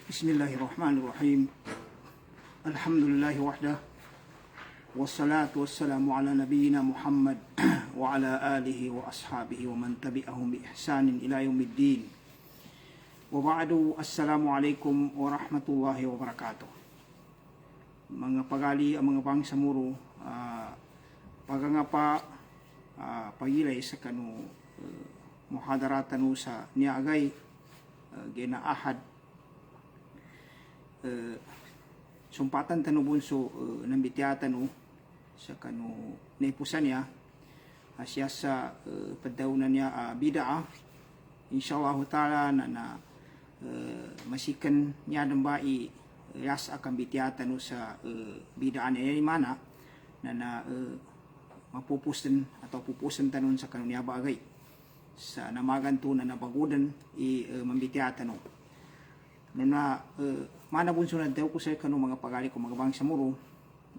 Bismillahirrahmanirrahim. Alhamdulillahi wahdah. Wassalatu wassalamu ala nabiyyina Muhammad wa ala alihi wa ashabihi wa man tabi'ahum bi ihsanin ila yaumiddin. Wa ba'du, assalamu alaikum warahmatullahi wabarakatuh. Mga pagali ang mga bangsamuro, pagangapa pagilay sa kanu muhadaratan sa niagay ginaahad sumpatan tanu bunso nambitiatan sa kanu naipusan niya asya sa padaunan niya bid'ah insyaallah taala na masikan niya dambai yas akan bitiatan sa bid'ah niya mana na mapupusan atau pupusan tanun sa kanu niya bagay sa namagan to na nabagudan mambitiatan na mana bunso na daw ko sa kanu mga pagali ko mga bangsa muro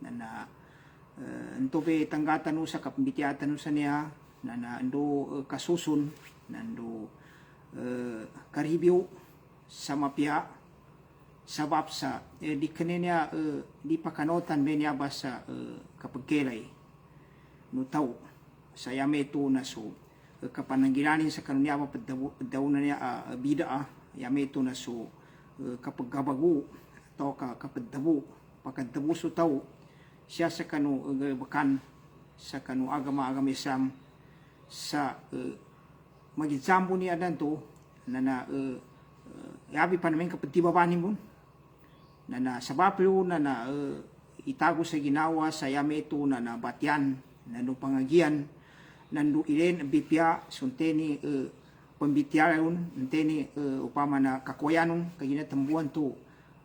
na ento be tanggatan sa kapambitiatan sa niya na ando kasusun nando karibyo sa mapya sabab sa di kanenya di pakanotan be niya ba sa kapagkelay no taw sa yameto na so kapananggilanin sa kanunya ba padaw na niya bid'ah yameto na so kapag gabago atau kapagdabo pagkadabo so tao siya sa kanu bakan sa kanu agama Islam sa magizambo niya danto na yabi pa namin kapag tibabanin mo na sabapyo na itago sa ginawa sa yameto na batyan na pangagian nandu ilen bipya sunteni pambitiayon nteni upama na kakoyanon kagina tambuan to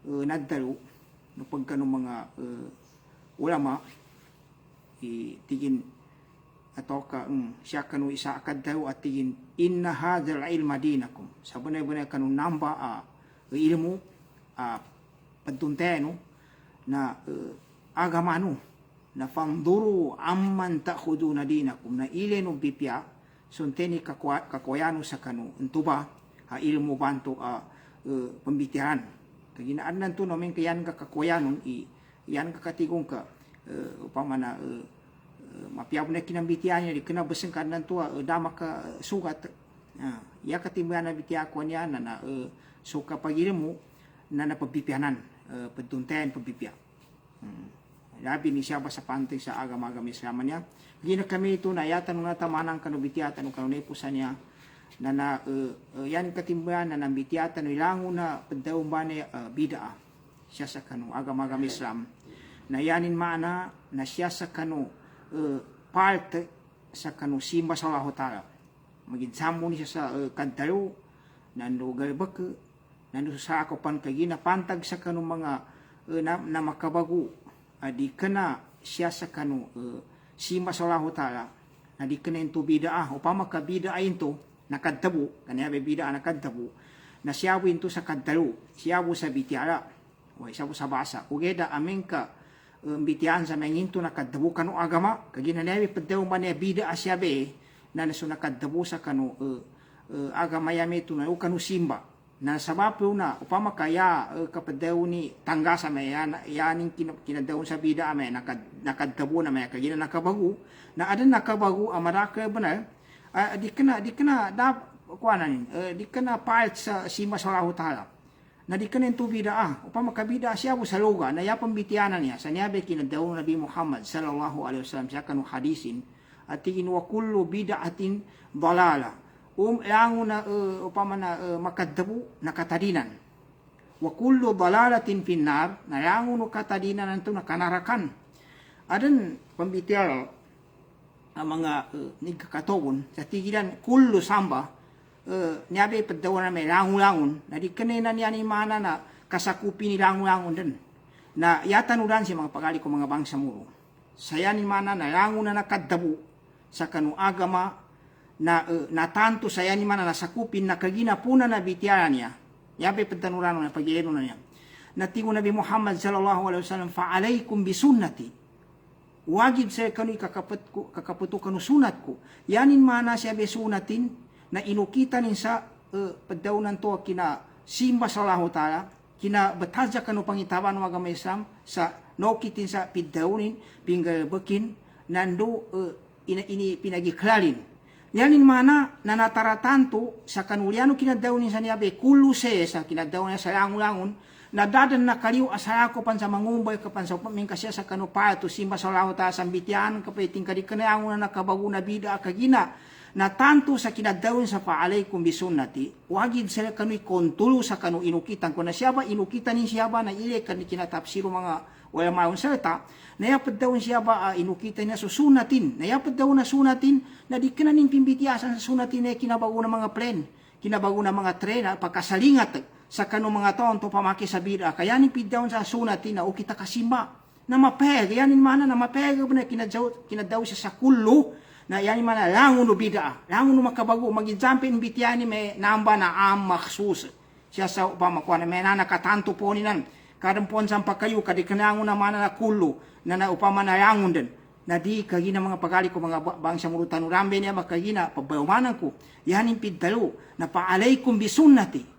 nadalo no pagkano mga ulama tigin atau ka siya kanu isa akad daw at tigin inna hadzal ilma dinakum sabunay-bunay kanu namba ilmu padtunteno na agama no na fanduru amman ta'khuduna dinakum na ileno bipya sunteni kakoyano sa kanu entuba ilmu bantu pembitian kaginaan nanto namin kayan ka kakoyanon yan ka katigong ka upama na mapiaw na kinambitian niya di kena beseng kan nanto dama ka sugat ya katimbayan na bitia ko niya na suka pagilmu na napabitianan pedunten pabipia labi ni siya ba sa pantay sa agama-agama Islam niya. Gina kami ito na yatan nga tamanang kanubitiatan o kanunepusan niya na yan katimbayan na nambitiatan ilango na padaw ba ni bid'ah siya sa kanu agama-agama Islam na yanin maana na siya sa kanu part sa kanu simba sa Allah Ta'ala. Maginsamo ni siya sa kantaro nando galbak nando sa ako pan kagina pantag sa kanu mga na makabago di kena siya sa kanu simba sa Allah Ta'ala na di kena ito bid'ah upama ka bid'ah ito nakadtabo kanya be bid'ah nakadtabo na siyabu ito sa kadtalo siyabu sa bitiara o siyabu sa basa ugeda amen ka bitian sa menginto nakadtabo kanu agama kagina nabi padaw man bid'ah siya be na naso nakadtabo sa kanu agama yame ito na kanu simba na sabapyo na upama kaya kapadaw ni tangga sa may yaning kinadaw sa bida may nakadtabo na may kagina nakabago na adan nakabago amaraka benar di kena da kuanan di kena part sa sima sa Allah Ta'ala na di kena itu bid'ah upama ka bid'ah siya sa loga na ya pambitianan niya sa niyabe kinadaw Nabi Muhammad sallallahu alaihi wasallam siya kanu hadisin at tigin wa kullu bid'atin dalala yango na upama na makaddabu na katadinan wa kullu dalalatin finnar na yango no katadinan nanto na kanarakan adan pambitial ang mga nigkakatawon sa tigilan kullu samba niyabe padawan na may langon-langon na di kanina niya ni mana na kasakupi ni langon-langon din na yatanudan si mga pagali ko mga bangsa muro saya ni mana na langon na nakaddabu sa kanu agama na tanto saya ni mana nasakupin na kagina puna na bitiara niya yabe petanurano na pagiyeno na niya natigo Nabi Muhammad sallallahu alaihi wasallam fa alaikum bi sunnati wajib saya kanu kakaputo kanu sunat ko yanin mana siya be sunatin na inukita nin sa pagdaunan to kina simba sa Allah Ta'ala kina bataja kanu pangitawan ng agama Islam sa nokitin sa pidaunin pinggabekin nandu ini pinagiklalin. Yanin mana na nataratanto sa kanuliano kinadaunin sa niyabe kuluse sa kinadaunin sa langun-langun na dadan na kaliw asaya ko pan sa mangumbay kapan sa pamingkasya sa kanupato simba sa laho ta sambitian kapaiting kadikanayangon na nakabago na bida kagina na tanto sa kinadawin sa paalaikum bisunnati wagid sila kanu kontulo sa kanu inukitan ko na siya ba inukitan ni siya ba na ile kan kinatapsiro mga wala maun salita nayapad daw siya ba inukitan niya susunatin nayapad daw na sunatin na di kananing pimbitiasan sa sunatin na kinabago na mga plen kinabago na mga tren pagkasalingat sa kanu mga taon to pamaki sa bida kaya ni piddaw sa sunatin na o kita kasimba na mapeg yanin mana na mapeg na kinadaw siya sa kullo na yanin mana langun no bida langun no makabago magijampin bitiani may namba na maksus siya sa upama ko na may nanakatanto po ninan kadang pon sampai kayu kadikenangun na mana na kullo na upama na langun din na di kagina mga pagali ko mga bangsa murutan urambe niya makagina pabayumanan ko yanin piddalo na paalaikum bisunnati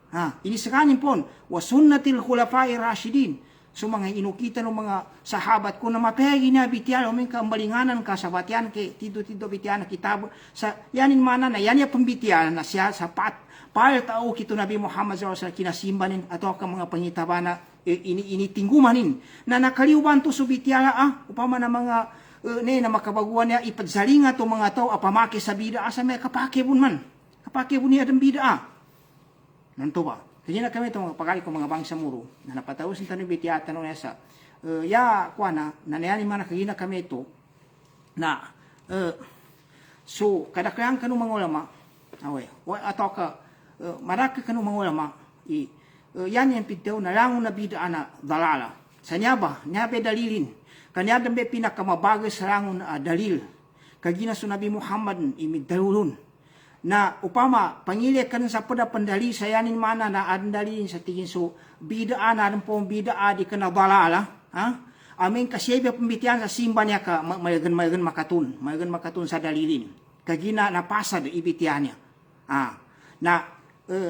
ini sakanin pon wa sunnatil khulafai rasyidin so mga inukita ng mga sahabat ko na mapegi na bitian umin ka ambalinganan ka sa batian ke tido bitian na kitab sa yanin mana na yan ya pembitian na siya sapat pal tao kito Nabi Muhammad SAW kinasimbanin atau ka mga pangitabana ini tinggumanin na nakaliwan to subitiala upama na mga na makabaguan niya ipadzalinga to mga tao apamake sa bida asa may kapake bun man kapake bun niya bida nanto ba kanya na kami itong mga pagkali ko mga bangsa muro na napatawas ng tanong bitiyata no nesa ya kuana nanayani man kagina kami ito na so kadakayang kanong mga ulama atau ka maraka kanong mga ulama yan yung pitaw na langon na bida na dalala sa nyaba dalilin kanya dambe pinakamabagay sa langon na dalil kagina so Nabi Muhammad imidalulun na upama pangilya kan sa pada pendali sayanin mana na andalin sa tingin so bidaan na pong bidaan di kana balala amin kasebe pembitian sa simba niya ka mayagan makatun sa dalilin kagina napasa de ibitianya na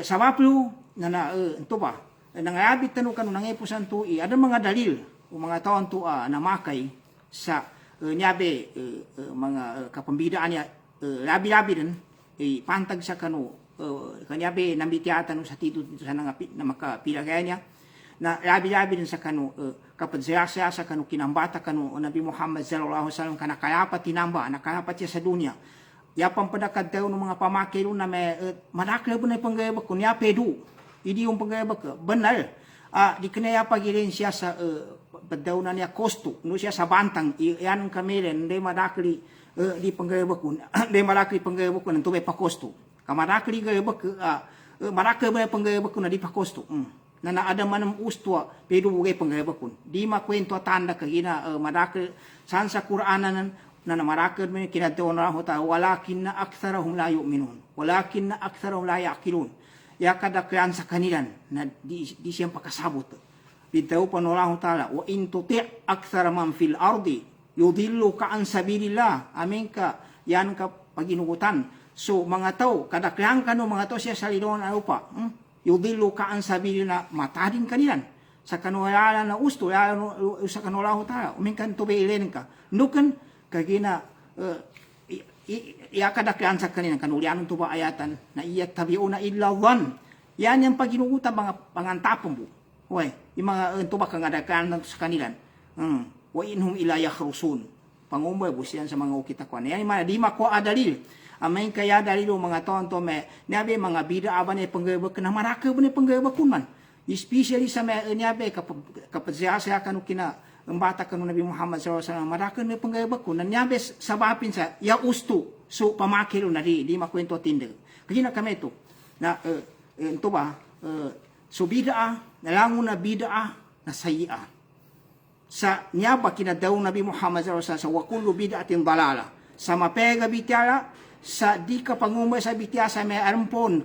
sabaplu na ito ba nangayabit tanu kanu nangepusan tu ada mga dalil o mga taon tu na makay sa nyabe mga kapambidaan niya labi-labi din pantag sa kanu kanyabe nambitiatan sa tito sa na makapilagay niya na labi-labi din sa kanu kapag siya sa kanu kinambata kanu Nabi Muhammad sallallahu alaihi wasallam kana kayapat tinamba nakayapat siya sa dunia yapang padakad tayo ng mga pamakilo na may madakla ba na panggayabak kun ya pedu idi yung panggayabak banal di kanaya pagilin siya sa padaw na niya kosto no siya sa bantang yan kami rin hindi madakli di panggayabakun de marakli panggayabakun nanto may pakosto kamarakli gayabak marakli ba panggayabakun na di pakosto na naada man ustwa pero bugay panggayabakun di makwento tanda kagina marakli san sa Qur'anan na marakli man kinadto na hota walakin na aktsarahum la yu'minun walakin na aktsarahum la yaqilun ya kadakyan sa kanilan na di siyang pakasabot bitaw panolahu taala wa in tuti' aktsara man fil ardi yudillu ka an sabilillah amin ka yan ka paginugutan so mga tao kadakyan kanu mga tao siya sa lidon ano pa yudillu ka an sabilillah matadin kanilan sa kanuwala na usto ya sa kanulahu taala umin kan to beilen ka nukan kagina iya kadakyan sa kanilan kanulian to ba ayatan na iya tabiuna illa dhann yan yung paginugutan mga pangantapon bu yung mga to ba kangadakan sa kanilan wa inhum ila yakhrusun pangumbay busiyan sa mga ukita ko yan man di mako adalil amay kaya dalilo mga tonto me nabi mga bida aban e panggayabak na maraka ba ni panggayabak man especially sa me nabi kapag siya kanu kina ang bata kanu Nabi Muhammad sallallahu alaihi wasallam maraka ni panggayabak kun nabi sabapin sa ya usto so pamakilo na di makwento tindig kaya kami to na ito ba so bida nalangon na bida na sayi'a sa nyaba kinadaw Nabi Muhammad sallallahu alaihi wasallam sa wakullu bid'atin dalala sa mapega bitiala sa di ka pangumay sa bitiya sa may arampon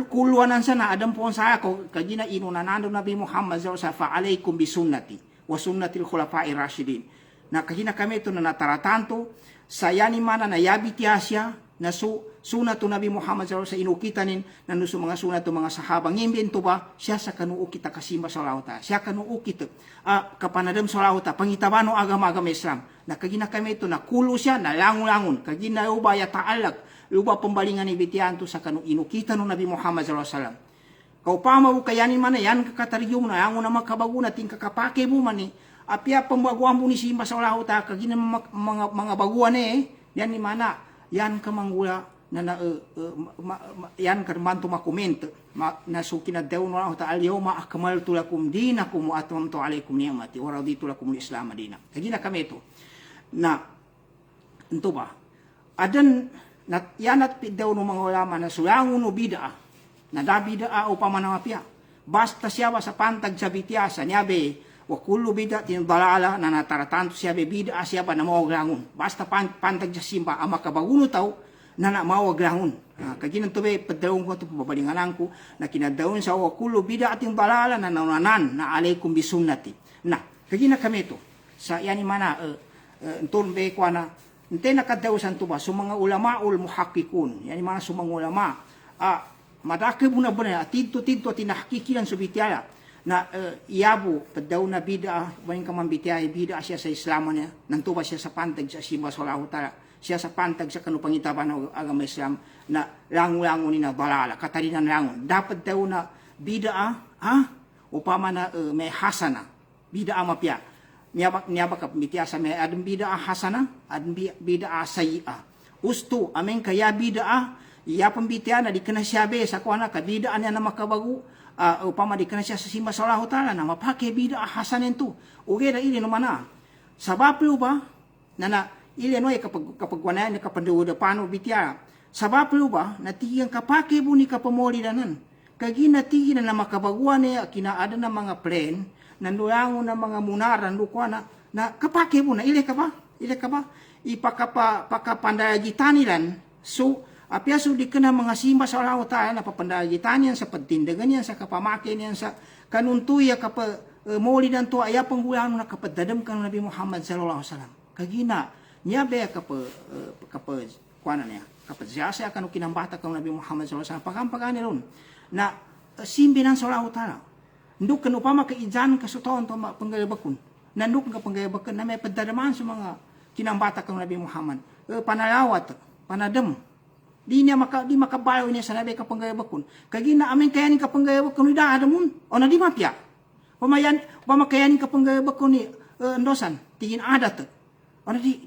kulwanan sana adampon sa ako kagina inunanando Nabi Muhammad sallallahu alaihi wasallam fa alaikum bisunnati wa sunnatil khulafa'ir rasyidin na kagina kami ito na nataratanto sa yani mana na yabitiya siya na sunat to Nabi Muhammad sallallahu alaihi wasallam sa inukitanin nanu su mga sunat to mga sahaba ngimbin to ba siya sa kanuu kita kasimba sallallahu ta siya kanuu kita kapanadam sallallahu ta pangitabano agama-agama Islam na kagina kami to na kulo siya na langun-langun kagina ubaya ta'alak uba pembalingan ni bitian to sa kanu inukita no Nabi Muhammad sallallahu alaihi wasallam kau pama bu kayanin mana yan kakatarium na yang na makabaguna ting kakapake bu mani apia pembaguan bu ni simba sallallahu ta kagina mga baguan yan ni mana yan kamanggula na yan karmanto makomento na suki na daw no Allah ta'ala yawma akmaltu lakum dinakum wa atmamtu alaykum ni'mati wa raditu lakum al-islam dinan kagina kami ito na ento ba adan na yanat daw no mga ulama na sulangon no bid'ah na da bid'ah upama na mapia basta siya sa pantag sa bitiasa niyabe wa kullu bid'atin dalala na nataratanto siya be bid'a siya ba na mawaglangon basta pantag sa simba ang makabaguno tao na mawaglangon kaginan to be padawon ko to pabalinganan ko na kinadawon sa wa kullu bid'atin dalala na nanan na alaykum bisunnati na kagina kami to sa yani mana enton be ko na ente nakadawsan to ba so mga ulamaul muhakkikun yani mana so mga ulama madake buna buna tinto tinahkikilan so bitiala na iyabu padaw na bid'ah baling kamambitiay bid'ah siya sa Islam niya nantuba siya sa pantag sa simba sallallahu ta'ala siya sa pantag sa kanupangitaban ng agama Islam na lango-lango ni na balala katarinan langon dapat daw na bid'ah upama na may hasana bid'ah mapya niya ka pambitiya sa may adang bid'ah hasana adang bid'ah sayyi'ah usto amen kaya bid'ah iya pambitiya na di kana siya be sa kuana ka bid'ah niya na makabagu upama di kana siya sa simba sallallahu ta'ala na mapake bid'ah hasanen tu uge da ili no mana sabab lu ba na ili no kapag wanayan kapag pano bitya sabab lu ba na tigang kapake bu ni kapamoli danan kagina tigi na makabaguan niya kinaada na mga plan nandulango na mga munaran lukwana na kapake bu na ile ka ba pakapandayagitanilan so apya so di ka na mga simba sa Allah ta'ala na papandagitan yan sa pagtindagan yan sa kapamakin yan sa kanuntuya kapag muli ng to aya panggulang na kapadadam ka ng Nabi Muhammad sallallahu alaihi wasallam kagina niya be kapag kuana niya kapag siya kanu kinambata ka ng Nabi Muhammad sallallahu alaihi wasallam pagampagani ron na simbi ng sallallahu ta'ala nduk kan upama ka ijan ka suton to panggayabakun nanduk ka panggayabakun na may padadaman sa mga kinambata ka ng Nabi Muhammad panalawat panadam di makabayo niya sa nabi kapanggayabakun kagina amin kayanin kapanggayabakun da adamun o na di mapya pamakayanin kapanggayabakun ni endosan tigin adat o na di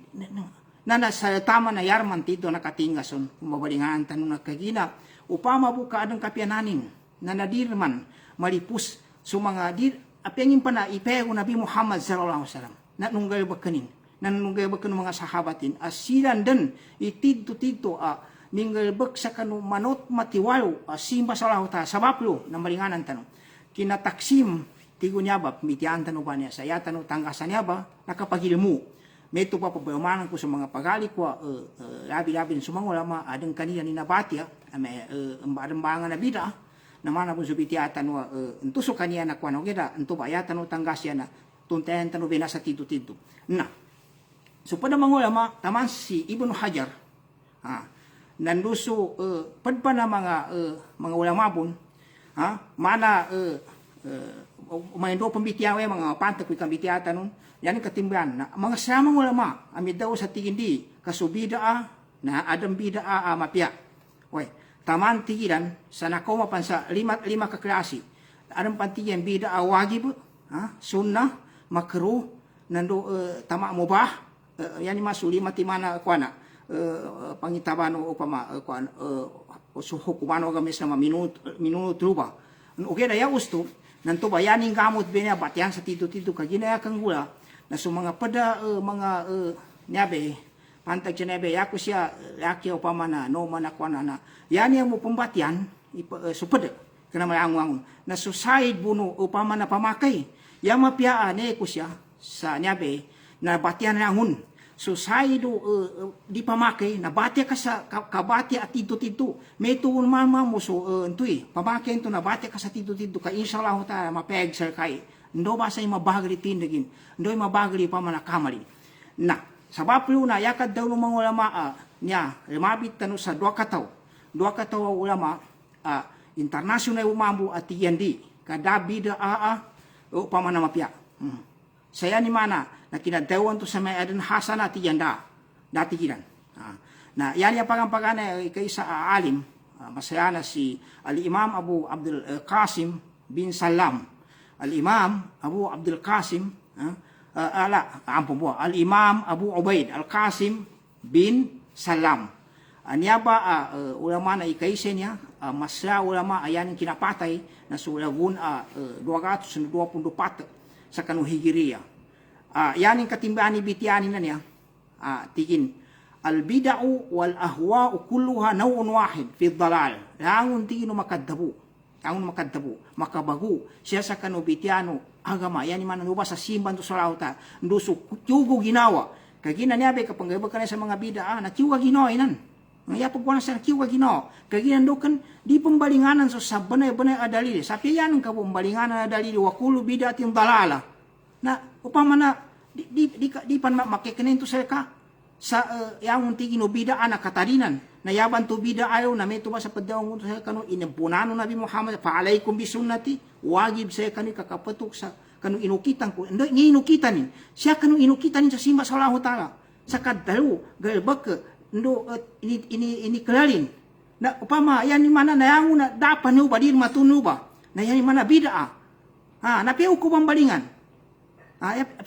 na sa tama na yarman tito nakatingason mabalingan tanong na kagina upama buka adang kapiananin na nadirman malipus so mga apyangin pa na ipego Nabi Muhammad sallallahu alaihi wasallam na nunggayabakanin nanunggayabakun mga sahabatin asilan den itidto ninggalbek sa kanu manot matiwalo simba sallallahu ta sabaplo na malinganan tanong kinataksim tigo niya ba pimitian tanong ba niya saya tanong tanggasan niya ba nakapagilmu meto pa pagbayamanan ko sa mga pagali ko labi-labi sa mga ulama adang kanila ni nabati may embarembangan na bida na mana pun subitiatan wa entuso kaniya na kwano geda ento ba ya tanong tanggasya na tuntayan tanong binasa titu na so pada mga ulama taman si Ibnu Hajar nanduso padpa na mga ulama pun mana may do pambitiyaw mga pantak ko pambitiyatan nun yan katimban na mga samang ulama amid daw sa tigindi kasubida na adam bida mapya oy taman tigilan sa nakoma pan sa lima ka klase adam pantiyan bida wajib sunnah makruh nando tama mubah yan masuli mati mana kuana pangitabano upama kuan hukumano agama Islam minuto truba okay na ya usto nanto bayaning gamot benya batyan sa tito kagina kang gula na so mga pada mga nyabe pantag nyabe yako siya laki upama na no man kuan na yan yang mo pembatyan supad kana malangang na suicide buno upama na pamakai yang mapiaan ko siya sa nyabe na batyan langun so saido di pamakai na batya ka sa kabati at tito may tuon man mo so entui pamakai ito na batya ka sa tito ka insyaallah ta mapeg sa kai ndo ba say mabagli tindagin ndo mabagli pa man kamali na sabab lu na yakad daw ng mga ulama niya lumabit tanu sa dua kataw ulama international umambu at tiyandi kada bida o pamana mapya. Saya ni mana na kinadawan to sa may adan hasana tiyanda dati kiran. Na yan yung pagana kay sa alim masaya na si al-Imam Abu Abdul Qasim bin Salam. Al-Imam Abu Abdul Qasim al-Imam Abu Ubaid Al-Qasim bin Salam. Anya ba ulama na ikaise niya masya ulama ayan yung kinapatay na sulagun 224 sa kanu Hijriya. Yan yung katimbaan ni Bitiani na niya tigin al-bid'u wal ahwa'u kulluha naw'un wahid fi dhalal. Langun tigin makadabu. Makabagu siya sa kanu Bitiano agama yan man nuba sa simban to sa lauta nduso tyugo ginawa kagina niya be kapag ka sa mga bid'a na tyuga ginawa inan ngaya pagkuan sa tyuga ginawa kagina ndokan di pembalinganan so sa banay adalili sapi yan ka pembalinganan adalili wa kullu bid'atin dalala na upama na di pan makikenin to sa ka sa yang tigin bid'a na katarinan na yaban to bida ayaw na may tuba sa padawang sa kanu inampunano Nabi Muhammad fa alaikum bi sunnati wajib saya kanu kakapatuk sa kanu inukitan ko ndo inukitan ni siya kanu inukitan sa simba sallallahu taala sa kadalu galbak ndo ini kelalin na upama yan ni mana na yang na dapat no badir matunu ba na yan ni mana bid'a na piu ko pambalingan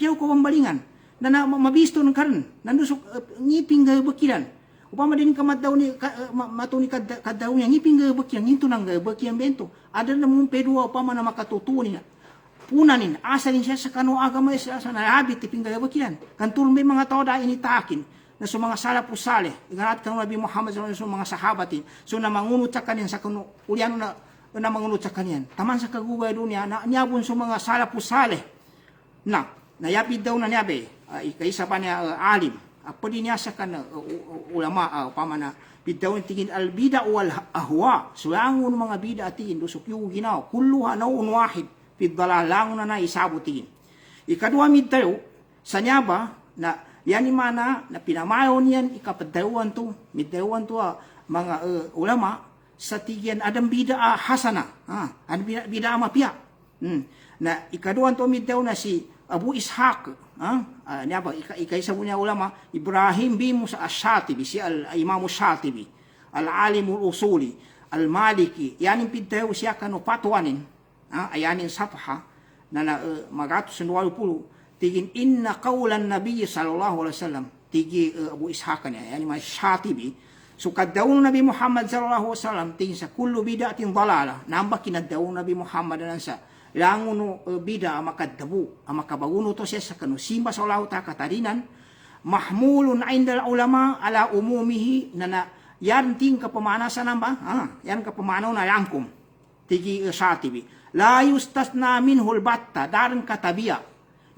piu ko pambalingan na mabisto ng karon nandusok ngiping bakilan upama din kamadaw ni matuni kadaw niya ngiping gabakyan nginto nang gabakyan bento ada namung pedua upama na makatutunin punanin asalin siya sa kanu agama siya sa narabit tiping gabakyan kantul may mga tao da initakin na sa mga salafus saleh igarat kanu Nabi Muhammad sallallahu alaihi wasallam mga sahabatin so na mangunut sa kanyan sa kanu ulian na mangunut sa kanyan taman sa kagubay dunya na nyabon sa mga salafus saleh na nayapid daw na niyabe ikaisa pa niya alim apa din niya sa kana ulama pamana bidaw tingin al bida wal ahwa sulangon mga bida tingin dusok yu ginaw kulluha nawun wahid fi dalalang na isabutin ikadua midtayo sa nyaba na yani mana na pinamayo niyan ikapadawan to middawan to mga ulama sa tigyan adam bida hasana an bida mapia na ikaduan to middaw na si Abu Ishaq niya ba ikaisa mo niya ulama Ibrahim bin Musa Ash-Shatibi si al-Imam Ash-Shatibi al-Alim al-Usuli al-Maliki yanin pintayo siya kanu patwanin ayanin safha na magatos sa 20 tigin inna qawlan nabiy sallallahu alaihi wasallam tigi Abu Ishaq niya yani Ash-Shatibi so kadawon Nabi Muhammad sallallahu alaihi wasallam tigin sa kullu bid'atin dalala namba kinadawon Nabi Muhammad nan sa languno bida makadabu makabaguno to siya sa kanu simba sa Allah ta katarinan mahmulun indal ulama ala umumihi na yan ting kapamanasan namba yan kapamanaw na langkum tigi Shatibi la yustasna minhul batta daran katabiya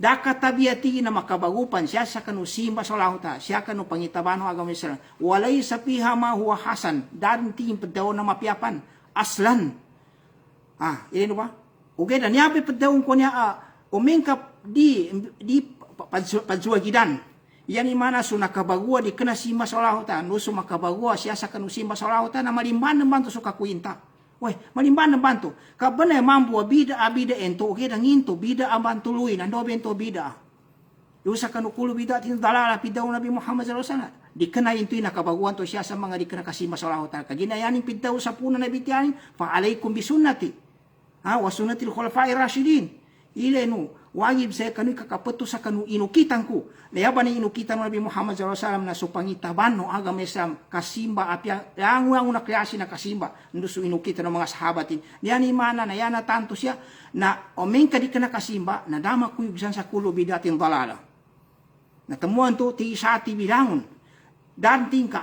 da katabiya tigi na makabagupan siya sa kanu simba sa Allah ta siya kanu pangitabano agama Islam walay sa piha ma huwa hasan daran ting padaw na mapiapan aslan ini ba okay, dan yabe padawon ko niya umingkap di padsuagidan. Yan imana so nakabagua di kena simba sallahu ta no so makabagua siya sa kanu simba sallahu ta na malimban naman to so kakuinta. Weh, malimban naman to. Kabana mambu bida ento okay dan into bida aban tuluy nando bento bida. Yo sa kanu kulo bida tin dalala pidaw Nabi Muhammad sallallahu alaihi wasallam. Di kena into nakabaguan to siya sa mga di kena kasimba sallahu ta. Kaginayanin pidaw sa puno na bitianin fa alaikum bisunnati. Wa sunnatil khulafa'ir rasyidin ilenu wajib saya kanu kakapetu sa kanu inukitan ku layaban ni inukitan Nabi Muhammad sallallahu alaihi wasallam na supangitaban no agama Islam kasimba apya yang una kreasi na kasimba ndusu inukitan ng mga sahabatin yani mana na yana tanto siya na omen ka di kana kasimba na dama ku bisan sa kulo bidatin dalala na temuan to ti sati bilangon danting ka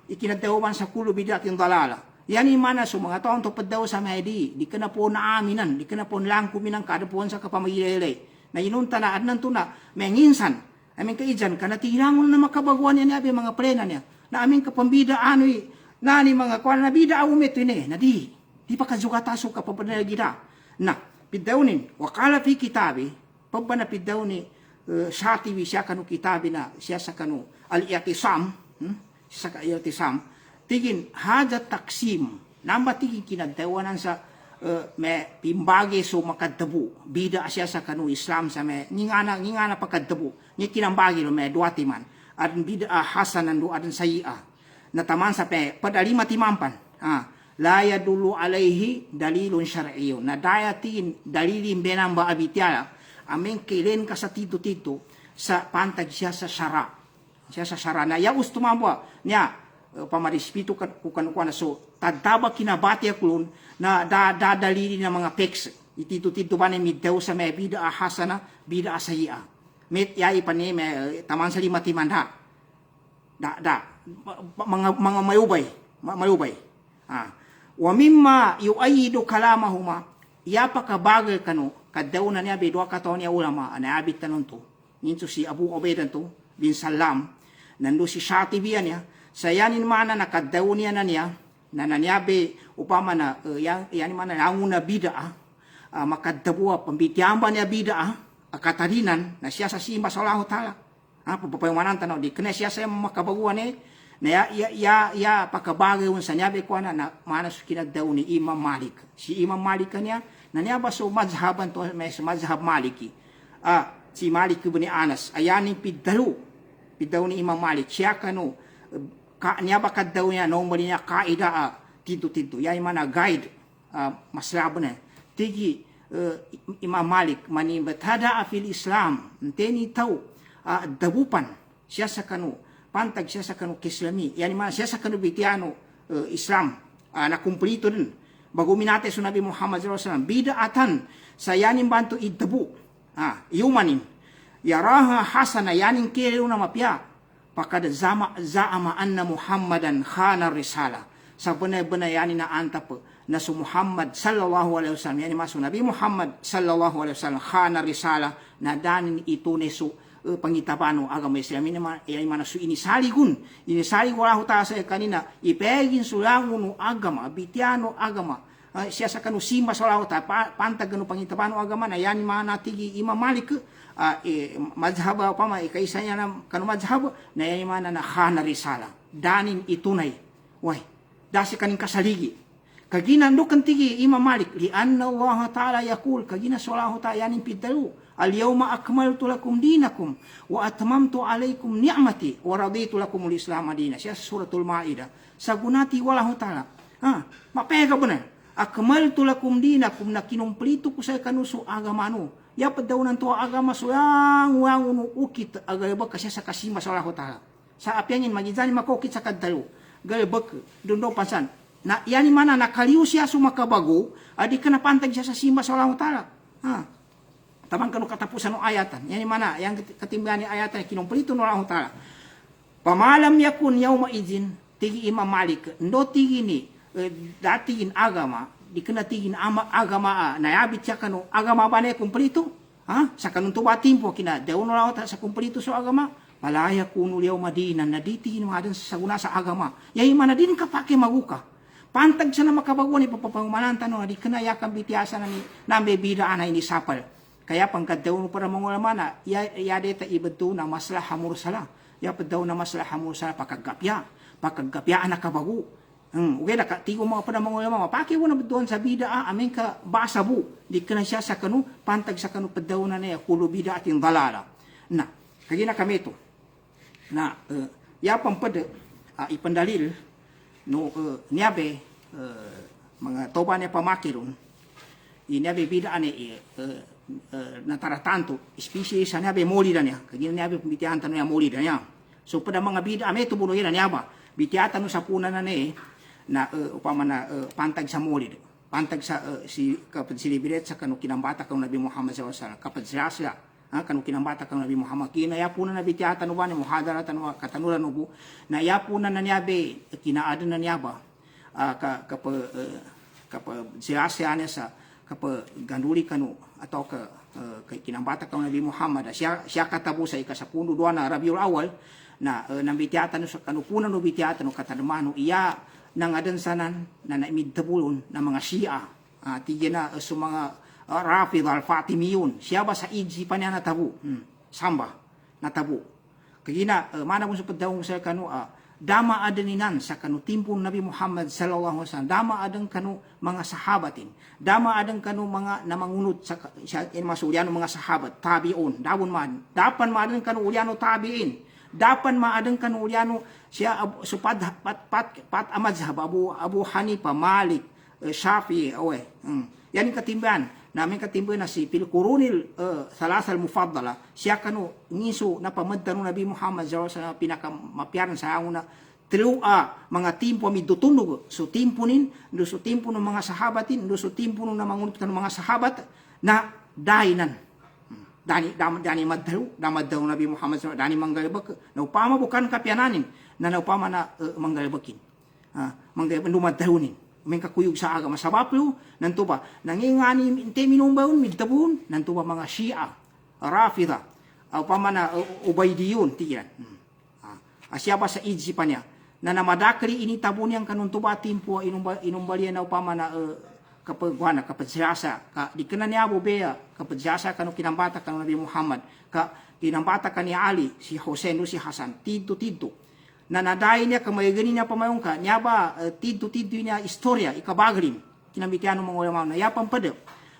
ikinadawan sa kulo bidatin dalala yani mana so mga taong tupad daw sa mahedi di ka na po naaminan di ka na po langkuminang kada po sa kapamagilelay na inunta na adnan to na menginsan amin kaijan ka natilangon na makabaguan niya niya mga prena niya na amin kapambida anoy na ni mga kwan na bida umito ini na di pa kazugataso kapapanagida na pidawnin wakala fi kitabi pabana pidawni Shatibi siya kanu kitabi na siya sa kanu al-i'tisam sa iltisam tigin hada taksim namba tigin kinadawanan sa me pimbagi so makadabu bida asya sa kanu Islam sa me ngingana pakadabu ni kinambagi lo me duatiman adin bida hasanan do adin sayia na taman sa pe padalima timampan la yadullu alaihi dalilun syar'iyyun na dayatin dalilin benamba abitiala amen kilen ka sa tito sa pantag siya sa syara na ya ustumabwa niya pamarispito kukan na so tadtaba kinabati akulun na dalili na mga peks itito ba ni middaw sa may bida hasana bida asaya met yai pa ni me taman sa lima timanda mga mayubay wa mimma yuayidu kalamahuma ya pakabagal kanu kadaw na niya bidwa kato niya ulama anabit tanong to ninso si Abu Ubaidah to bin Salam nando si Shatibiyan niya sayanin mana nakadaw niya na niya na nanyabe upama na yan mana languna bid'ah makadabuwa pambitiamba niya bid'ah akatarinan na siya sa simba sa Allah Ta'ala papapayamanan tanaw di kena siya sa makabaguan na ya pakabagay sa nyabe ko na mana sa kinadaw ni Imam Malik si Imam Malik kanya na niya ba so mazhaban to may mazhab Maliki si Malik bin Anas ayanin pidaw ni Imam Malik siya kanu niya ba kadaw niya no mo niya kaida tinto yay mana guide maslabo na tigi Imam Malik mani batada fil Islam teni taw dabupan siya sa kanu pantag siya sa kanu kislami yani man siya sa kanu bitiano Islam na kumplito din bago minate sa Nabi Muhammad sallallahu alaihi wasallam bid'atan sayanin bantu iddabu yumanin yaraha hasana yanin kero na mapya pakad za'ama anna Muhammadan khana risala sa benar-benar yani na antap na su Muhammad sallallahu alaihi wasallam yani masu Nabi Muhammad sallallahu alaihi wasallam khana risala na danin ito nesu pangitabano agama Islam ini mana su inisali wala huta sa kanina ipegin sulangun agama bitiano agama siya sa kanu simba sa wala huta pantag kanu pangitabano agama na yani mana tigi Imam Malik mazhab apa ma ikaisanya na kanu mazhab na yani mana na khana risala danin itunay wai dasi kaning kasaligi kagina ndukan tigi Imam Malik li anna Allah Ta'ala yaqul kagina sallahu ta'ala yani pidalu al-yawma akmaltu lakum dinakum wa atmamtu alaykum ni'mati wa raditu lakum al-islam madina siya suratul Maidah sagunati wallahu ta'ala mapega benar akmaltu lakum dinakum na kinumplito ko sa kanuso agama no ya padaw nan to agama so yang unu ukit agaba kasi sa kasima sa wallahu ta'ala sa apyanin magizani makokit sa kadalo galbek dundo pasan na yani mana nakaliu siya sumakabago adi kana pantag siya sa simba sa wallahu ta'ala tamang kanu katapusan ng ayatan yani mana yang ketimbangan ni ayatan kinumplito no wallahu ta'ala pamalam yakun yauma izin tigi Imam Malik ndo tigi ni datingin agama dikena tigin agama na yabit siya kanu agama ba na kumplito sa kanun tuwa timpo kina daw no wallahu ta'ala sa kumplito so agama malaya kuno liyaw madinan na ditingin mga dan sa guna sa agama yayi mana din kapake maguka pantag siya na makabago ni papapangumanan tanong di kena yakang bitiasa na ni nambe bida ana ini sapal kaya pangkadaw no para mga ulama na ya deta ibetu na maslaha mursala ya pedaw na maslaha mursala pakagapya anak kabago okay na tigo mga para mga ulama paki mo na doon sa bida amin ka basabu di kena siya sa kanu pantag sa kanu pedaw na niya kulo bida ating dalala na kagina kami ito na ya pampad ipandalil no niyabe mga toba niya pamakilon niyabe bida ani nataratanto species niyabe molida niya kagina niyabe bitian tanu ya molida niya so pada mga bida ame tubulo ina niyaba bitiatan no sa puna na ni na upama na pantag sa molid pantag sa si kapag silibiret sa kanu kinambata kanu Nabi Muhammad sallallahu alaihi wasallam kapag sila kanu kinambata kanu Nabi Muhammad kina ya puna na bitiatan no ba ni muhadaratan wa katanuran ubu na ya puna na niyabe kinaadan na niyaba kapag sila sa kapag ganduli kanu atau kay kinambata kanu Nabi Muhammad siya katabu sa ikasapundo doa na Rabiul Awal na nambitiatan sa kanu puna no bitiatan no katadmano iya nang adansanan na naimidtabulon na mga Shia tigena sa mga Rafid al-Fatimiyun siya ba sa iji pa niya natabu samba natabu kagina mana mo sa padaw sa kanu dama adeninan sa kanu timpun Nabi Muhammad sallallahu alaihi wasallam, dama adeng kanu mga sahabatin, dama adeng kanu mga namangunut sa masuk uliano mga sahabat tabiun, dapan maadeng kanu uliano tabiin, dapan maadeng kanu uliano siya supad pat amazhab Abu Hanifa, Malik, Syafi'i yani katimban namin katimban na si fil qurunil salasal mufaddala siya kanu ngisu na pamaddan Nabi Muhammad sallallahu alaihi wasallam pinakamapiaran sa una trua mga timpo mi dutunog so timpunin do so timpo ng mga sahabatin do so timpo ng namangunut kan mga sahabat na dainan dani maddaw Nabi Muhammad sallallahu dani manggalbak na upama bukan kapiananin na upama na manggalbakin manggalbakin mengkakuyog sa agama sabab lo nanto ba nangingani inte minumbaon midtabun nanto ba mga Shia Rafida o pamana Ubaidiyun tiyan asya ba sa idsipan niya na namadakri ini tabun yang kanunto ba timpo inumbalian na pamana kapagwana kapadsasa ka dikenan niya bobea kapadsasa kanu kinambata kanu Nabi Muhammad ka kinambata kani Ali si Hussein si Hasan tidto na naday niya kamayagani niya pamayong ka niya ba tidto niya istorya ikabagrim kinamitiano mga ulama na yapang pada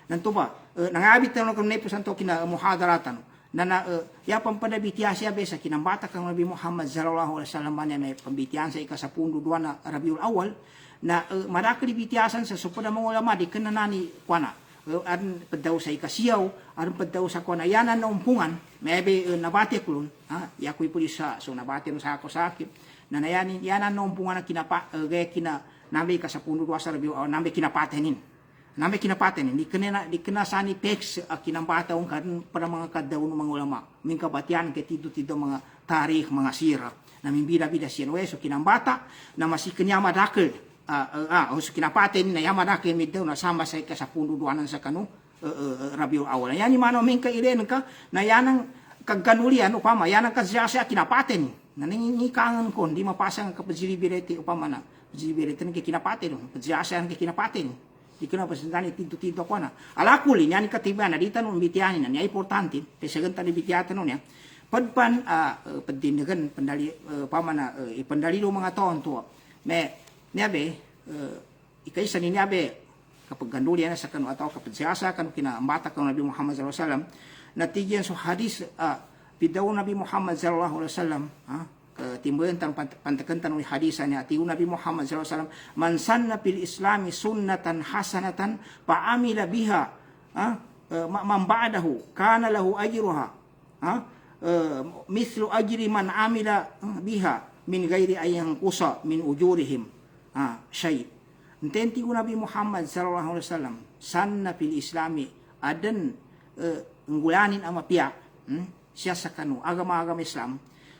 nanto ba nangabit na kanu nepo santo kina muhadaratan na yapang pada bitiya siya besa kinambata kanu Nabi Muhammad sallallahu alaihi wasallam niya may pambitiyan sa ikasapundo duwa na Rabiul Awal na madakli bitiyasan sa supada mga ulama di kananani kuana aron padaw sa ikasiyaw aron padaw sa kuana yanan na umpungan maybe nabati kulun yakoy pulisa so nabati sa ako sakit na yanan na umpungan na kinapa kina nabi ka sa puno sa Rabiul Awal nabi kinapatenin di kena sani text kinambata ung kan para mga kadaw ng mga ulama min kabatian ke tido mga tarikh mga sira na min bida siya so kinambata na masikanya madakil so kinapaten na yamadake middaw na sama sa ikasapundo duanan sa kanu Rabiul Awal yani mano min ka ilen ka na yanang kaganulian upama yanang kasyasya kinapaten na nangingikangan kon di mapasang kapajilibirete upama na jilibirete ng kinapaten kasyasya ng kinapaten di kana pasentani tinto ko na alakuli yani katiban na ditan umbitiani na niya importante pesaganta ni bitiatan no niya padpan padindagan pandali pamana ipandalilo mga taon to me niabe ikaisa ni niabe kapag ganduli na sa kanu atau kapag siyasa kanu kinambata kanu Nabi Muhammad sallallahu alaihi wasallam natigyan so hadis bidaw Nabi Muhammad sallallahu alaihi wasallam timbulan tan pantakan tan hadisan ni ati Nabi Muhammad sallallahu alaihi wasallam man sanna fil islami sunnatan hasanatan fa amila biha man ba'dahu kana lahu ajruha mithlu ajri man amila biha min ghairi ayang kusa min ujurihim syait. Intenti Nabi Muhammad sallallahu alaihi wasallam sanna fil islami adan nggulanin ama pia siya sa kanu agama Islam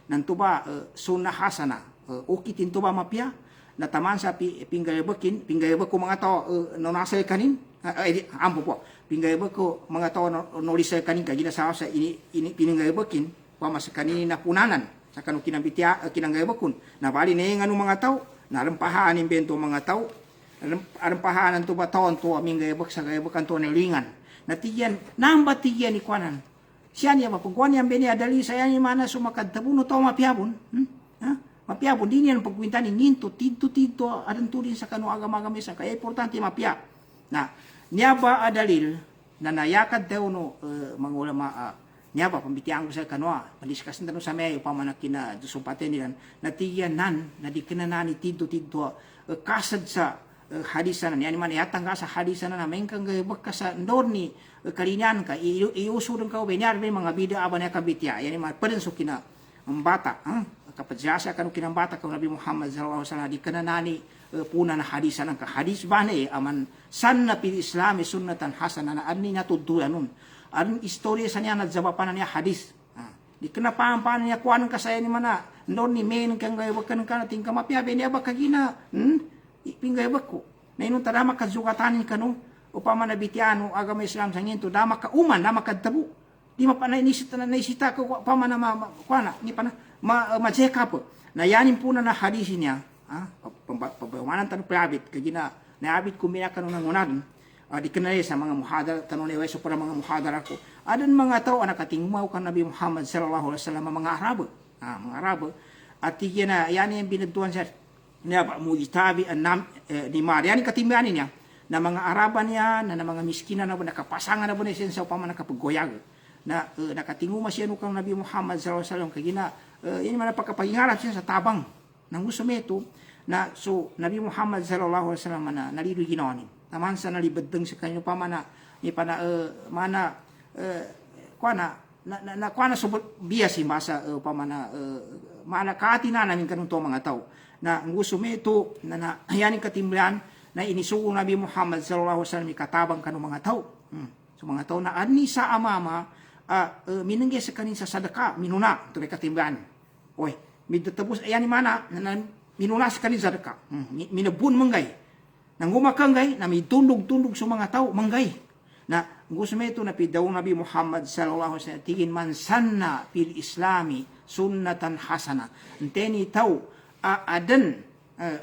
nanto ba sunnah hasana ukitin to ba mapia na taman sa pinggaybakin ko mga tao nonasay kanin ampo po pinggayba ko mga tao nolisay kanin kagina sa ini pinggaybakin pa mas kanin na punanan sa kanu kinangaybakun na bali na yung mga tao narampahaan imbento mga tao narampahaan to ba taon to aming gaybak sa gaybakan to nilingan natiyan namba tiyan ikwanan siya niya mapagkuhan niya bini adali saya ni mana sumakadtabuno to mapiabon mapiabon din yan pagkwintan ni ninto tinto adan tulin sa kanu agama-agama sa kaya importante mapia na niya ba adalil na nayakad daw no mga ulama niya ba pambitiang ko sa kanwa padiskasan tanong sa may upama na kina sumpaten nilan natiyan nan na di kinanani tinto kasad sa hadisan yani man yatang ka sa hadisan na men kang gaybak ka sa ndorni kalinyan ka iusudon ka benyar may mga bida aban ya kabitya yani man padenso kina bata kapadyasa kanu kinambata ka Nabi Muhammad sallallahu alaihi wasallam di kananani puna na hadisan ka hadis bane aman sanna fil islami sunnatan hasana na anni natuddulanun an istorya sa niya nadzabapan niya hadis di kena paham niya kuan ka saya ni mana ndorni men kang gaybak kan kana tingka mapya benya ba kagina ipinggayabak ko na inong tadama kadzugatanin kanu upama na bitiano agama Islam sa nginto dama ka uman dama kadtabu di mapana naisita ko upama na kuana ni pana ma-check up na yanin puna na hadisi niya pabamanan tan prabit kagina naabit kumina kanu nang unan di kenali sa mga muhadara tanong ni weso para mga muhadara ko adan mga tao nakatingmaw kan Nabi Muhammad sallallahu alaihi wasallam mga Arabo at na yani ang binagtuan sa niya ba mujitabi anam ni Maria yani katimbahan niya na mga Araban niya na mga miskina na nakapasangan na siya sa upama nakapaggoyag na nakatinguma siya kang Nabi Muhammad sallallahu alaihi wasallam kagina yan man pagkapahingarap siya sa tabang ng gusumeto na so Nabi Muhammad sallallahu alaihi wasallam na nalido ginawanin naman sa nalibadeng sa kanyo pamana ni pana mana kuana na kuana subot bias masa pamana mana katina namin kanung to mga tao na gusumeto na yaning katimbahan na inisugo Nabi Muhammad sallallahu alaihi wasallam katabang kanung mga tao so mga tao na ani sa amama minengge sa kanin sa sadaka minuna to katimbahan oy midatabos ayani mana na minuna sa kanin sadaka minabun manggay nang gumakanggay na mitundog-tundog sa mga tao manggay na gusto mo ito na pidaw Nabi Muhammad sallallahu alaihi wasallam tingin man sanna fil islami sunnatan hasana enteni tao adan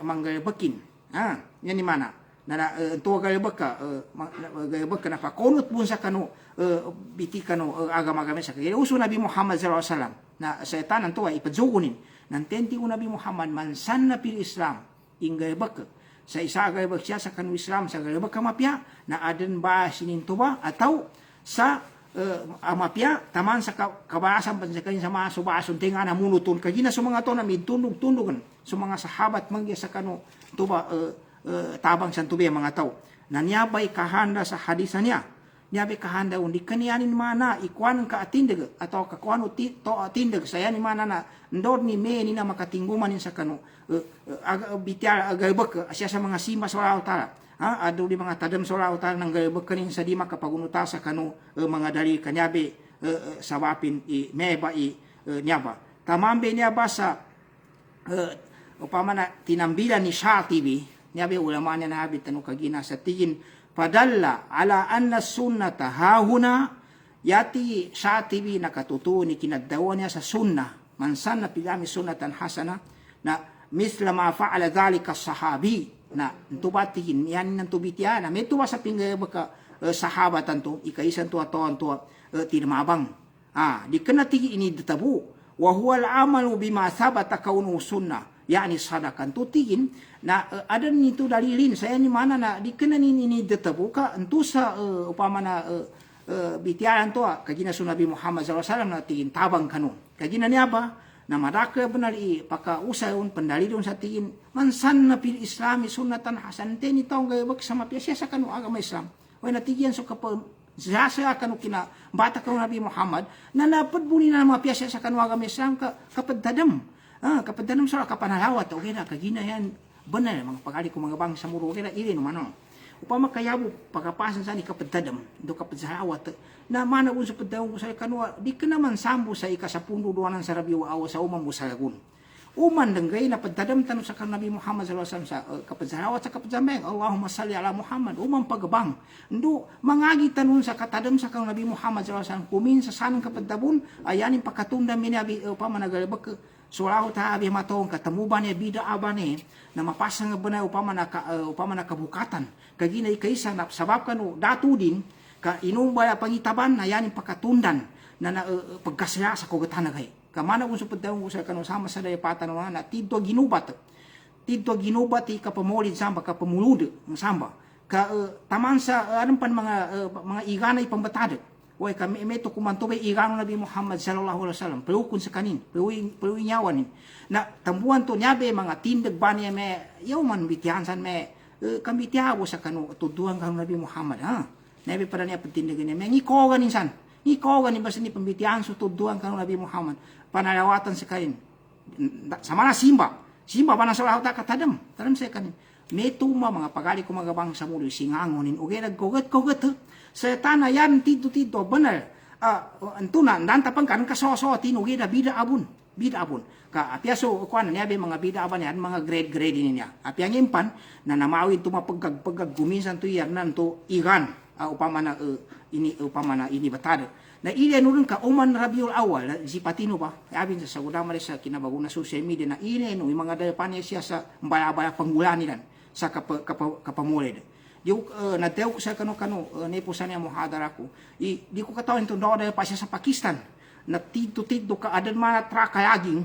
manggabakin yan ni mana na to galabaka galabaka na pakonot bun sa kano biti kano agama-agama sa kaya uso Nabi Muhammad sallallahu alaihi wasallam na setan to ay ipadzugunin nan tenti Nabi Muhammad man sanna fil islam inggalabaka sa isa galabak siya sa kanu Islam sa galabak kamapya na adan ba sininto ba atau sa amapya taman sa kabasan pan sa kanya sa mga subason tinga na munuton kagina sa mga to na midtundog-tundogan sa mga sahabat mangya sa kanu tuba tabang sa tubi mga tao na niyabay kahanda sa hadisan niya niyabay kahanda undi kaniyanin mana ikuan ka atindag atau kakuan to atindag saya ni mana na ndor ni me ni na makatingguman sa kanu bitia galbek siya sa mga sima sa Allah adu di mga tadam sa Allah nang galbek kanin sa di makapagunuta sa kanu mga dari kanyabe sabapin meba nyaba tamambe nyaba sa upama na tinambilan ni Shatibi nyabe ulama niya na habit tanong kagina sa tingin padalla ala anna sunnata hahuna yati Shatibi nakatutuo ni kinadawa niya sa sunnah man sanna pilami sunnatan hasana na misla ma fa'ala dhalika sahabi na tubatiin yan ng tubitya na may tuwa sa pinggay baka sahabatan to ikaisan to aton to tinmabang di kana tigi ini ditabu wa huwa al-amalu bima thabata kaunu sunnah yani sadakan to tigin na ada nito dalilin saya ni mana na di kana ini ditabu ka entu sa upama na bitiyan to kagina sun Nabi Muhammad sallallahu alaihi wasallam na tigin tabang kanu kagina niya ba na madaka benar pakausayon pendalilon sa tingin mansan na pil islami sunnatan hasan teni taong gawag sa mapiyasya sa kanu agama Islam way natigyan so kapag sa kanu kina bata kanu Nabi Muhammad na napadbuni na mapiyasya sa kanu agama Islam kapadadam kapadadam sa kapanalawat okay na kagina yan benar mga pagali ko mga bang sa muro okay na ilin umano upama kayabo pagkapasan sa ni kapadadam do kapadsalawat na mana kung sa padawang ko sa kanwa di ka naman sambo sa ikasapundo duwanan sa rabiwa awa sa umang busalagun uman danggay na padadam tanong sa Nabi Muhammad sallallahu alaihi wasallam sa kapadsalawat sa kapadsameng Allahumma salli ala Muhammad umang pagabang ndo mangagi tanong sa katadam sa Nabi Muhammad sallallahu alaihi wasallam kumin sa sanang kapadabon ayanin pakatunda minabi upama nagalabak Suraw ta abi matong katamuban niya bida abane na mapasang bana upama nakabukatan kaginay kaysa na sabab kanu datu din ka inumbaya pangitaban na yanin pakatundan na pagkasya sa kugatan na kay kamana kung supad daw sa kanu sama sa dayapatan na tidto ginubat kapamolid samba kapamulud ng samba ka taman sa anong pan mga iganay pambatad Way kami meto kumantubay igano Nabi Muhammad sallallahu alaihi wasallam peukun sa kanin peui nyawanin na tambuan to nyabe mga tindag bani me yauman bitiansan me kami tiawo sa kanu tuduan kanu Nabi Muhammad nabi pada niya tindag ni me ngiko ganinsan ngiko ganin basta ni pambitian so tuduan kanu Nabi Muhammad panalawatan sa kanin sama na simba bana sallallahu ta katadam taram sa kanin meto mga pagali ko magabang sa mulo singangonin uge nagkogat sa tanah yan tito benar antuna nanta pangkan kasoso tinugi na bida abun ka apiaso kuan niya be mga bida aban yan mga grade ini niya apiang impan na namawin tuma pagag guminsan to yan nanto igan upama na ini batad na ile nurun ka uman Rabiul Awal si patino ba abin sa sagudama sa kinabaguna social media na ile no mga dapan siya sa baya panggulan nilan sa kapamulid natew sa kano nepusan niya muhadara ko di ko katawan ito daw dahil pa siya sa Pakistan na tito ka adan mana trakayaging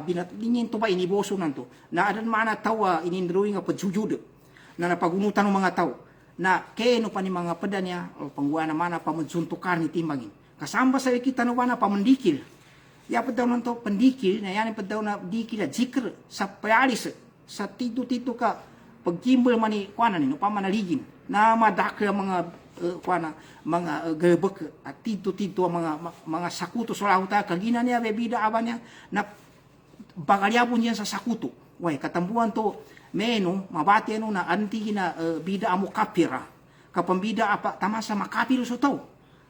binat dingin to ba iniboso nanto na adan mana tawa inindruing nga pajujud na napagunutan ng mga tao na keno pa ni mga pedanya o pangguana mana pamunsuntukan ni timbangin kasamba sa kita no na pamendikil ya pedaw nanto pendikil na yan pedaw na dikil zikr sa payalis sa titu ka pagkimbal mani kuana ni no pamanaligin na madakra mga mga gebek at titu mga sakuto solauta kagina niya bebida abanya na bagaliabon yan sa sakuto way katambuan to meno mabati ano na anti na bida amo kapira kapambida apa tamasa makapil so tao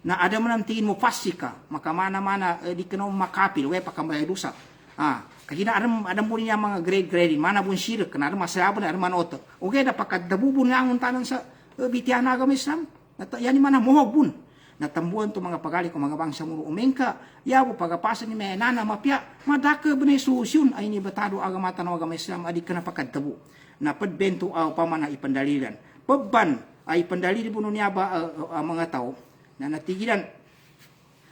na ada man tingin mo pasika makamana-mana di keno makapil way pakamay dusa kagina adam mo niya mga grade mana bun sirek kana ada masayaban ada manota okay da pakadabubun nga ang tanan sa bitian agama Islam yani mana mohog bun natambuan to mga pagali ko mga bangsa muro umengka yabo pagapasan ni may nana mapya madaka benay solusyon ay ni batado agama tanaw agama Islam adi kana pakadtabo na padbento pamana ipandalilan pabban ay pandalili puno niya ba mga tao na natigilan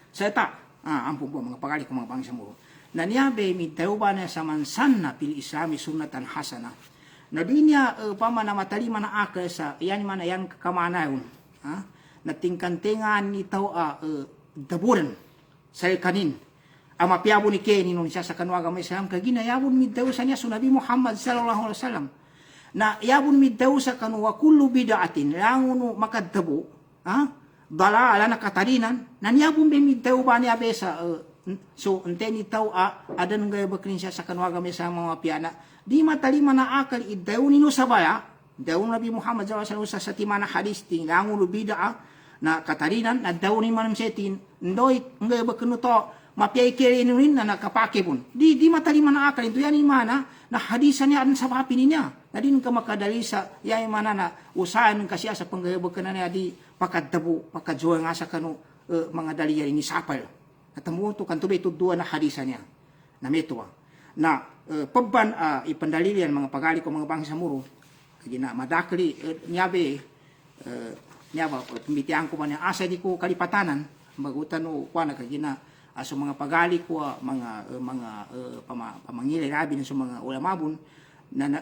sa ta ampun po mga pagali ko mga bangsa muro na niya be mitaw ba na sa mansan na pil Islami sunnatan hasana na di niya pamana matalima na akal sa yan man yan kamanayon na tingkantingan ni tao daburan sa kanin amapyabo ni Kenny nung siya sa kanwaga may Islam kaginayabon midaw sa niya sunabi Muhammad sallallahu alaihi wasallam na yabon midaw sa kanwa kullu bid'atin languno makadabo dalala na katarinan na niyabon be midaw ba niya be sa so ente ni tao adan gaya bakrin siya sa kanwaga may Islam mga piyana di matalima na akal idaw nino sabaya daw Nabi Muhammad sallallahu alaihi wasallam sa timana hadis ting languno bid'a na katarinan na daw ni manam setin ndoy ngay bakno to mapiyay kirinuin na nakapake pun di matalima na akal ito yan mana na hadisan niya sa papi niya na din ka makadali sa yan mana na usahan ng kasya sa panggayabakan na niya di pakadabo pakadjuwa nga sa kano mga daliya ni sapal at amuto kanto ba itudua na hadisan niya na metuwa na pabban ipandalilian mga pagali ko mga bangsa muro kagina madakli niyabe niya ba pimitian ko man asa di ko kalipatanan magutan no kuana kagina aso mga pagali ko mga pamangilay rabi sa mga ulamabon na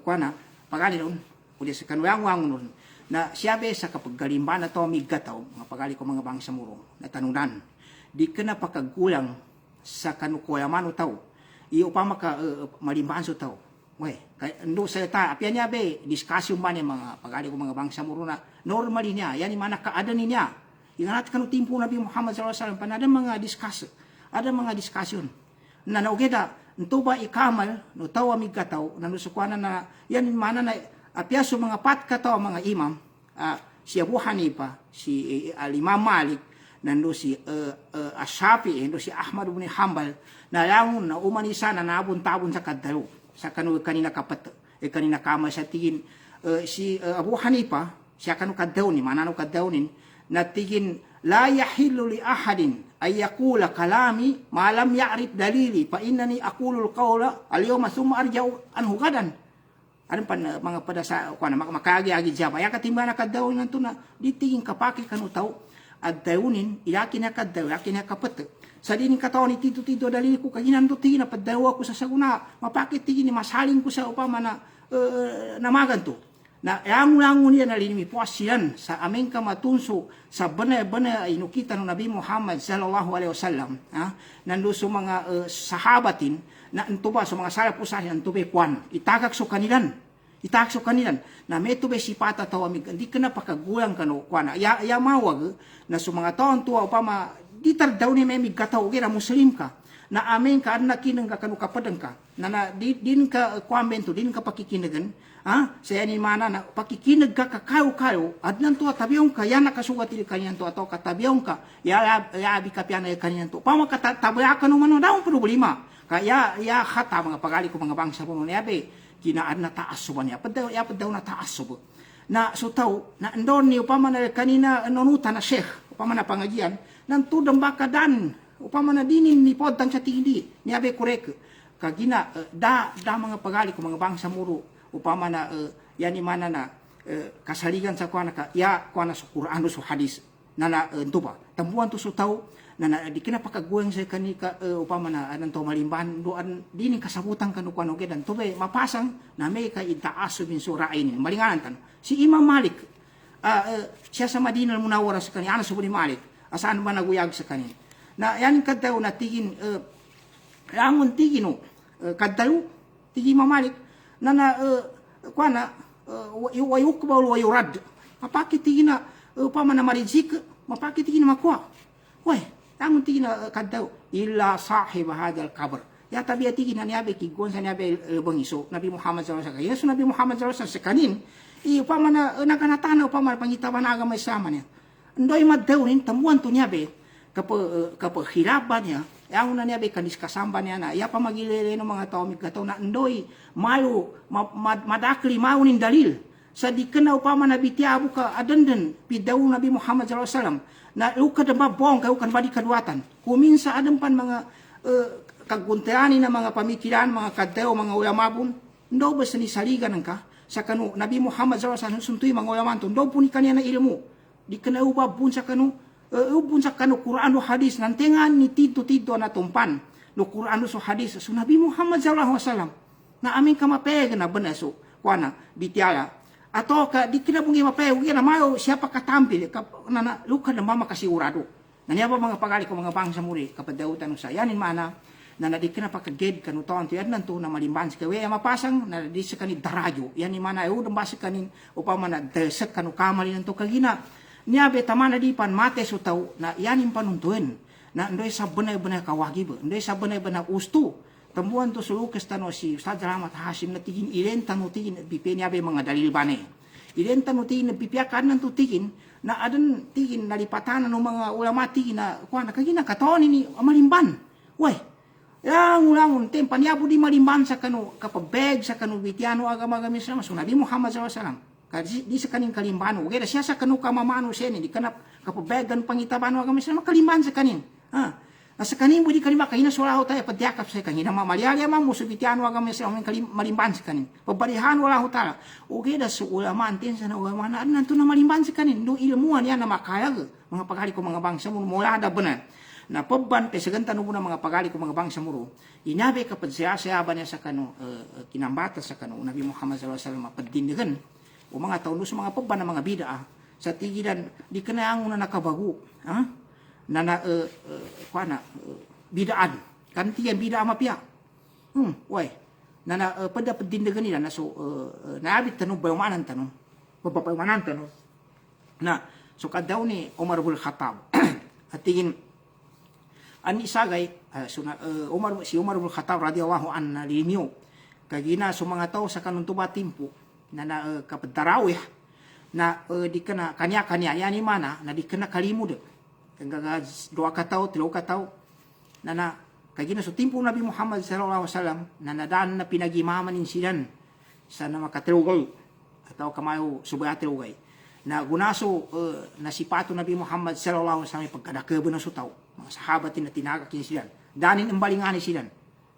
kuana pagali ron uli sa kanwang nun na siyabe sa kapaggalimba na to migataw mga pagali ko mga bangsa muro na tanunan di ka na pakagulang sa kanukuyaman o tao iyo pa maka malimbahan so tao we ndo sa ta apya niya be discussion man yung mga pagali ko mga bangsa muro na normally niya yan mana kaadan niya ingat kanu timpo Nabi Muhammad sallallahu alaihi wasallam panada mga discussion na naugeda nto ba ikamal no tawa migataw na nusukwana na yan mana na apya so mga pat kataw mga imam si Abu Hanifa si Imam Malik nando si Ashafi nando si Ahmad ibn Hanbal na langon na umanisa na nabun-tabon sa kadalo sa kanina kapat kanina kama sa tingin si Abu Hanifa siya kanu kaddaw ni manano kaddaw nin na tingin la yahillu li ahadin ay yaqula kalami ma lam ya'rif dalili fa innani aqulu al-qawla al-yawma thumma arja'u anhu gadan aron pan mga padasa kuan makagi-agi jaba ya katimbang kaddaw nanto na ditingin kapake kanu taw at dawunin ilakin na kaddaw ilakin na kapat sa dinin kataon ni tito dalili ko kaginan to tingin na paddawa ko sa saguna mapakit tingin ni masaling ko sa upama na namagan to na langun niya nalilimi po siyan sa aming kamatunso sa bana inukita ng Nabi Muhammad sallallahu alaihi wasallam nando sa mga sahabatin na antuba sa mga salaf usahin antube kwan itagak so kanilan na meto be sipata tawamig hindi ka na pakagulang kano kwana ya mawag na sa mga taon tuwa upama di tardaw ni may migkataw kira muslim ka na amin ka na kinang ka kanu kapadang ka na din ka kwambento din ka pakikinagan sa yani mana na pakikinag ka kakayo adnan tuwa tabiyong ka yan nakasugat ili kanyan to ato katabiyong ka ya abi kapyan ay kanyan to pama katabaya ka naman daw problema kaya ya hata mga pagali ko mga bangsa po niya be kinaan na taas so niya padaw na taas so na so taw na andon ni upama na kanina nonuta na sheikh upama na pangagian nang tudang bakadan upama na dinin ni podtang sa tingdi niya be korek kagina da mga pagali ko mga bangsa muro upama na yani mana na kasaligan sa kuana ka ya kuana sa Quran so hadis na ento ba tambuan tu su tau na di kena pakagueng sa kani ka upama na adan to malimban doan dini kasabutan kanu kuano ke dan tobe mapasang na may ka itaaso bin surain malinganan tan si Imam Malik siya sa Madinah Munawwara sa kani ana subuni Malik asaan ba naguyag sa kani na yan kadtaw na tigin ramon tigino kadtaw tigi Imam Malik na kuana wayukbal wa yurad mapaki tigina upama na marizik mapaki tigina makwa wai tangun tigina kadtaw illa sahib hadal qabr ya tabiya tigina niabe ki gon sa niabe bangiso Nabi Muhammad sallallahu alaihi wasallam Nabi Muhammad sallallahu alaihi wasallam sekanin upama na nakanatana upama pangitawan agama Islam niya ndoy maddaw nin tambuan tu niabe kapahirapan niya yang una niya kanis kasamba niya na iya pa magilele ng mga tao migataw na ndoy malu madakli maunin dalil sa di kana upama na bitiabu ka adandan pidaw Nabi Muhammad sallallahu alaihi wasallam na ukad mabong kayo kan badi kadwatan kuminsa adam pan mga kagunteani na mga pamikiran mga kadeo mga ulamabun ndo ba ni saligan ka sa kanu Nabi Muhammad sallallahu alaihi wasallam suntuy mga ulaman to ndo puni kaniya na ilmu di kana ubabun sa kanu ubun sa kanu Quran o hadis nantengan ni tito na tumpan no Quran so hadis so Nabi Muhammad sallallahu alaihi wasallam na amin ka mapeg na benaso kuana bitiala atau ka di kina bungi mapeg na mayo siapa katampil na luka na mama kasigurado na niya ba mga pagali ko mga bangsa muri kapag dautan sa yanin mana na nadikina pakaged kanu taon ti adnan to na malimban sa kawe mapasang na di sa kani darajo yan ni mana ay udang basa kanin upama na desek kanu kamali nanto kagina niya be tamana di pan mate so tau na yanin panuntuen na ndoy sa benay-benay kawagib ndoy sa benay-benay usto tambuan to sulukas tano si Ustad Rahmat Hashim na tigin ilen tano tigin bipe niya be mga dalil bane ilen tano tigin bipiakan nanto tigin na adan tigin nalipatan ng mga ulama tigin na kuan kagina katon ni malimban way langun tempan yabu di malimban sa kanu kapabeg sa kanu bitiano agama Islam so Nabi Muhammad SAW di sa kanin kalimbano kaya siya sa kanu kamamano siya di kanap kapabegan pangitabano agama Islam kalimban sa kanin sa kanin budi kalimba kahina sulaho tayo padyakap sa kanin mamaliali amang muso bitiano agama Islam malimban sa kanin pabarihan wala ho tala okay da sa ulama antin sa na ulama na nanto na malimban sa kanin do ilmuan yan na makayag mga pagari ko mga bangsa mo mula da benar na pabban te saganta no mga pagali ko mga bangsa muro inabe kapag siya ba niya sa kanu kinambata sa kanu Nabi Muhammad sallallahu alaihi wasallam padindigan o mga taon sa mga pabban na mga bid'a sa tigilan di kanaang na nakabago bidaan kan tiyan bid'a mapia way na pada padindigan nila na so naabit tanong bayumanan tanong papapayumanan tanong na so kadaw ni Umar bin Khattab at tingin ani sagay si Umar bin Khattab radhiyallahu anhu na limyo kagina so mga tao sa kanuntuba timpo na kapag tarawih na di kana kanya-kanya yani mana na di kana kalimud kangga 2 kataw 3 kataw na kagina so timpo Nabi Muhammad sallallahu alaihi wasallam na nadaan na pinagimaman in silan sa na makatrugay atau kamayo subayatrugay na gunaso na sipato Nabi Muhammad sallallahu alaihi wasallam pagkadakebo na sutaw mga sahabat na tinagak silan danin embalingani silan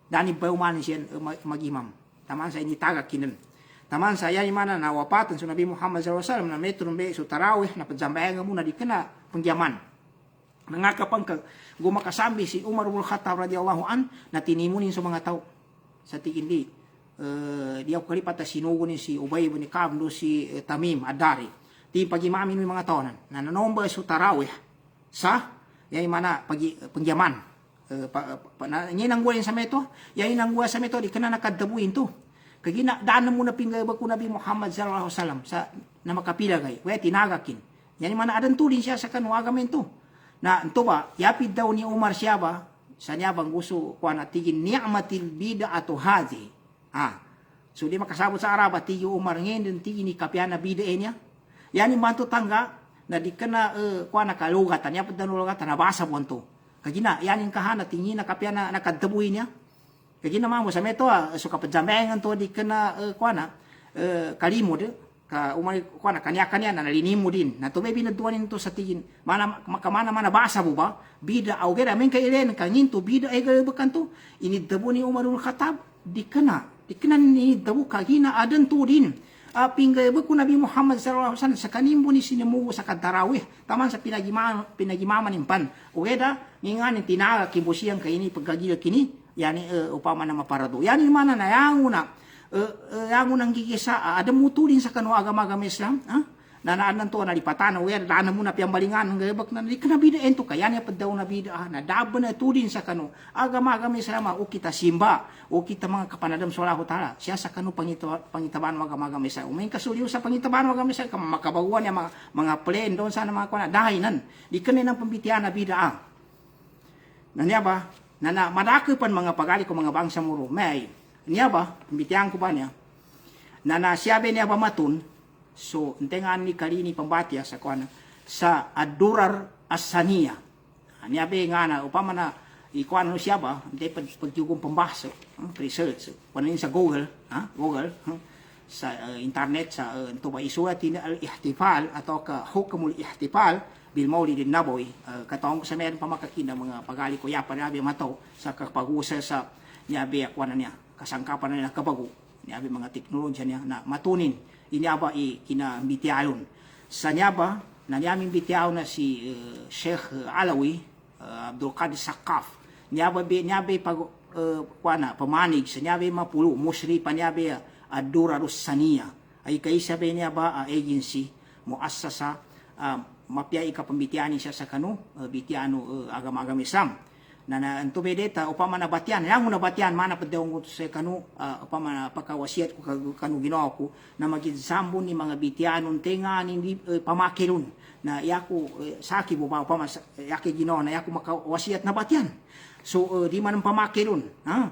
danin bayuman silan magimam taman sa initagak kinan taman saya ni mana na wapatan so Nabi Muhammad sallallahu alaihi wasallam na metro be so tarawih na padzambayan muna di kana penggiaman nangakapang gumakasambi si Umar bin Khattab radhiyallahu an na tinimunin sa mga tao sa tigindi dia kalipata sinugo ni si Ubay bin Ka'ab do si Tamim Ad-Dari ti pagimamin ng mga tao na nanomba so tarawih sa yay mana penggiaman nyi nangguin sa meto yay nangguin sa meto di kana nakadabuin to kagina daan mo na pinggay ko Nabi Muhammad sallallahu alaihi wasallam sa na makapilagay we tinagakin yan man adan tulin siya sa kanu agamento na ento ba yapid daw ni Umar siya ba sa niya bang gusto kuan atigin ni'matil bid'atu hadhi so di makasabot sa Araba tigi Umar ngayon tigi ni kapiana bid'a niya yan manto tangga na di kana kuan nakalugatan yapid daw lugatan nabasa bonto kagina yan kahana tingi na kapiana nakadabuin niya kagina mamo sa meto so kapadjambengan to di kana kuana kalimod ka umay kuana kanya-kanya na nalinimo din na to may binaduan to sa tigin mana mana basa mo ba bida au gera men kay ilen kanin to bida ay galabakan to inidabo ni Umar bin Khattab di kana ni dabu kagina adan to din pinggay ko Nabi Muhammad sallallahu alaihi wasallam sa kanimbo ni sinimugo sa kadarawih taman sa pinagimaman impan ueda ngingan tinaga kimbusiyang kaini pagkagila kini yani upama na maparado yani mana na yang unang gigisa ada mutulin sa kanu agama-agama Islam na naanan to na lipatan uya daan mo na piyambalingan ng gabak na di kana bida ento kaya niya padaw na bida na daba na tulin sa kanu agama-agama Islam o kita simba o kita mga kapanadam sa Allah taala siya sa kanu pangitabaan agama-agama Islam may kasuliw sa pangitabaan agama Islam makabaguan niya mga plan doon sana mga kuna dahinan di kanina pambitian na bida na niya ba na madakipan mga pagali ko mga bangsa muro may niya ba pambitian ko ba niya na siyabe niya ba matun. So, entengan ni kalini pambatya sa kuana sa adurar asania. Niabe nga na upama na ikuan no siya ba, hindi pagyugong pambasa, research, kunin sa Google, Google, sa internet sa tuba isuatin al-ihtifal atau ka hukumul ihtifal bil maulid nabawi. Katong sa meron pa makakina mga pagali ko yapa nabi mataw sa kapagusa sa niabe kuana niya, kasangkapan na kabago. Niabe mga teknolohiya niya na matunin inyaba kinambitiayon. Sa nyaba, nanyaming bitiaw na si Sheikh Alawi, Abdul Qadir Sakaf. Nyabe pamanig, sa nyabe mapulo, musri pa nyabe Adura Rusania. Ay kay sabi niya ba agency, muassasa, mapiyay ka pambitianin siya sa kanu, bitiano agama-agama Islam. Na antubedeta upama na batyan yang na batyan mana pedong ko sa kanu upama na pakawasiat ko kanu ginawa ko na maginsambon ni mga bitianon tenga ni pamakilon na yaku saki bo upama yaki ginawa na yaku makawasiat na batyan so di man pamakilon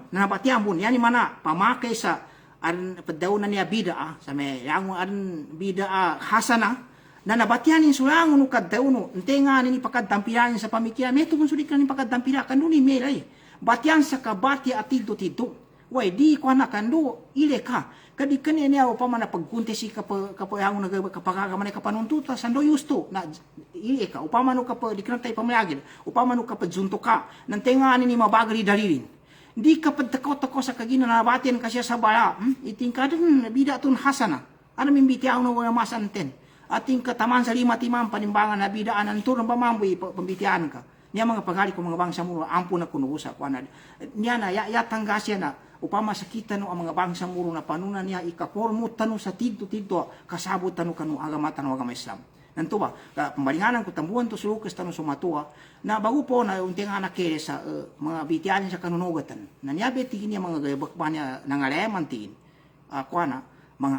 na batyan bon yani mana pamakay sa an pedaw na niya bida sa may yang an bida hasana na nabatyanin sulangon no kadauno entenga ni pakadampiran sa pamikian meto kun sudikan ni pakadampiran kandu ni melay batyan sa kabati atido tito way di ko na kandu ile ka kadi kani niya upama na pagkunte si kapayang kapagaman ka panuntuta sando yusto na ile ka upama no kap dikrantay pamayagid upama no kapadjunto ka nantenga ni mabagali dalilin di kapadtakot-takot sa kagina na nabatyan ka siya sa bala itingkadan bida tun hasana ano mimbitiaw no masanten ating kataman sa lima timang panimbangan na bidaan ang turang pamamboy pambitian ka. Niya mga pagali ko mga bangsa muro ampo na kunubusa ko na. Niya na yatangga siya na upama sakita no ang mga bangsa muro na panunan niya ikapormut tano sa tidto kasabot tano kanu agama Islam. Nanto ba pambalinganan ko tambuan to sulukas tano sumatua na bago po na unting anak kere sa mga bitian sa kanunugatan. Na niya betigin niya mga gayabak pa niya nangaleman tingin. Kuana mga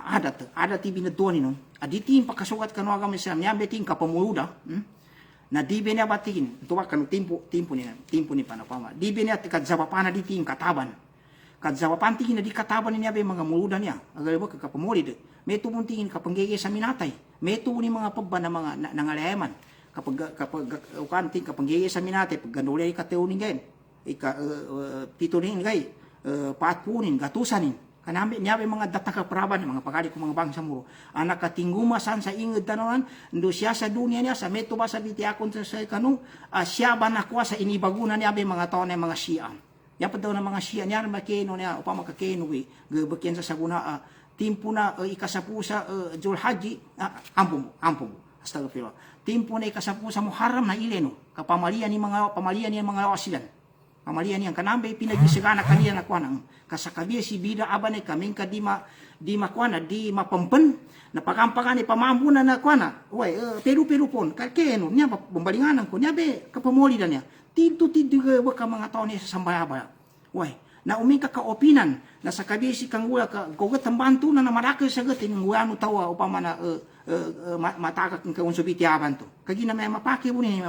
adat ibinaduan nun aditin pakasukat kanu agama Islam niya beting kapamuluda na di benya batin to kanu timpo ni panapama di benya kadzawapana ditin kataban kadzawapan tingin na di kataban niya be mga muluda niya agal ba kapamulid meto muntingin kapanggege sa minatay meto ni mga pabba na mga nangaleman kapag ukanting kapanggege sa minatay pagganulay kateunin gayon pitunin gay patpunin gatusanin kanambi niya mga dataka praban mga pagali ko mga bangsa muro anak katinggumasan sa inged tanonan ndo siya sa dunia niya sa meto ba sa bitiakon sa kanu siya ba nakwa sa inibaguna niya mga taon na mga Shia ya pa daw na mga Shia niya makeno niya upama kakeno wi gabakyan sa saguna timpo na ikasapusa Zulhaji ampo astagfirullah timpo na ikasapusa Muharram na ileno kapamalian ni mga wasilan pamalian yang kanambe pinagisagana kaniya na kuanang kasakabi si bida abane kaming ka di makuana di mapampen na pagampagan ni pamambunan na kuana way pero pon kakeno niya pambalinganan ko niya be kapamoli na niya tidto ka mga taon niya sa sambayaba way na uming kaopinan na sa kabi si kangula ka gogat tambantu na marakil sagat ing ngano tawa upama na matakak ng kaunsubiti abanto kagina may mapake bunni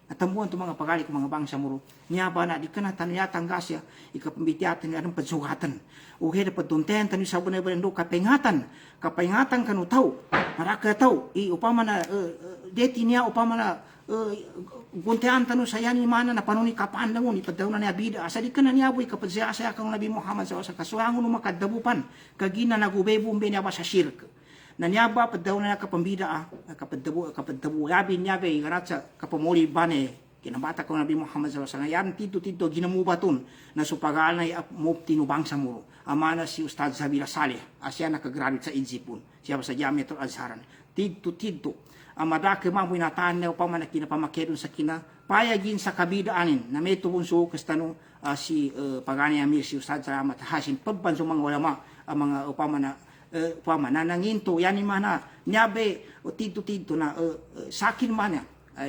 natambuan to mga pagali ko mga bangsa muro niya ba na di ka na tanayatang gasya ikapambitiatan ni anong padsugatan o heda padunten tani sa bunay balendo kapengatan kanu tau maraka tau upama na deti niya upama na guntean tanu sayani mana na panuni kapandangon ipadaw na niya bida asa di ka na niya boy kapadsaya kang Nabi Muhammad sa kasuangon no makadabupan kagina nagubebumbe niya ba sa shirk na niyaba padaw na kapambida kapadabu yabi niyabe garatsa kapamoli bane kinabata ko Nabi Muhammad sallallahu alaihi wasallam yan tito ginamubaton na supagal na mupti no bangsa muro amana si Ustaz Zabila Saleh, asya nakagraduate sa Inzipun, siya sa Jamiatul Azharan. Tidto. Amadake mampu inataan na upama na kinapamakedon sa kina, payagin sa kabidaanin, na may tubunso kastano si Pagani Amir, si Ustaz Salamat Hasin, pagbanso mga ulama, mga upama na nanginto, yan mana, nyabe, o tidto na sakin mana,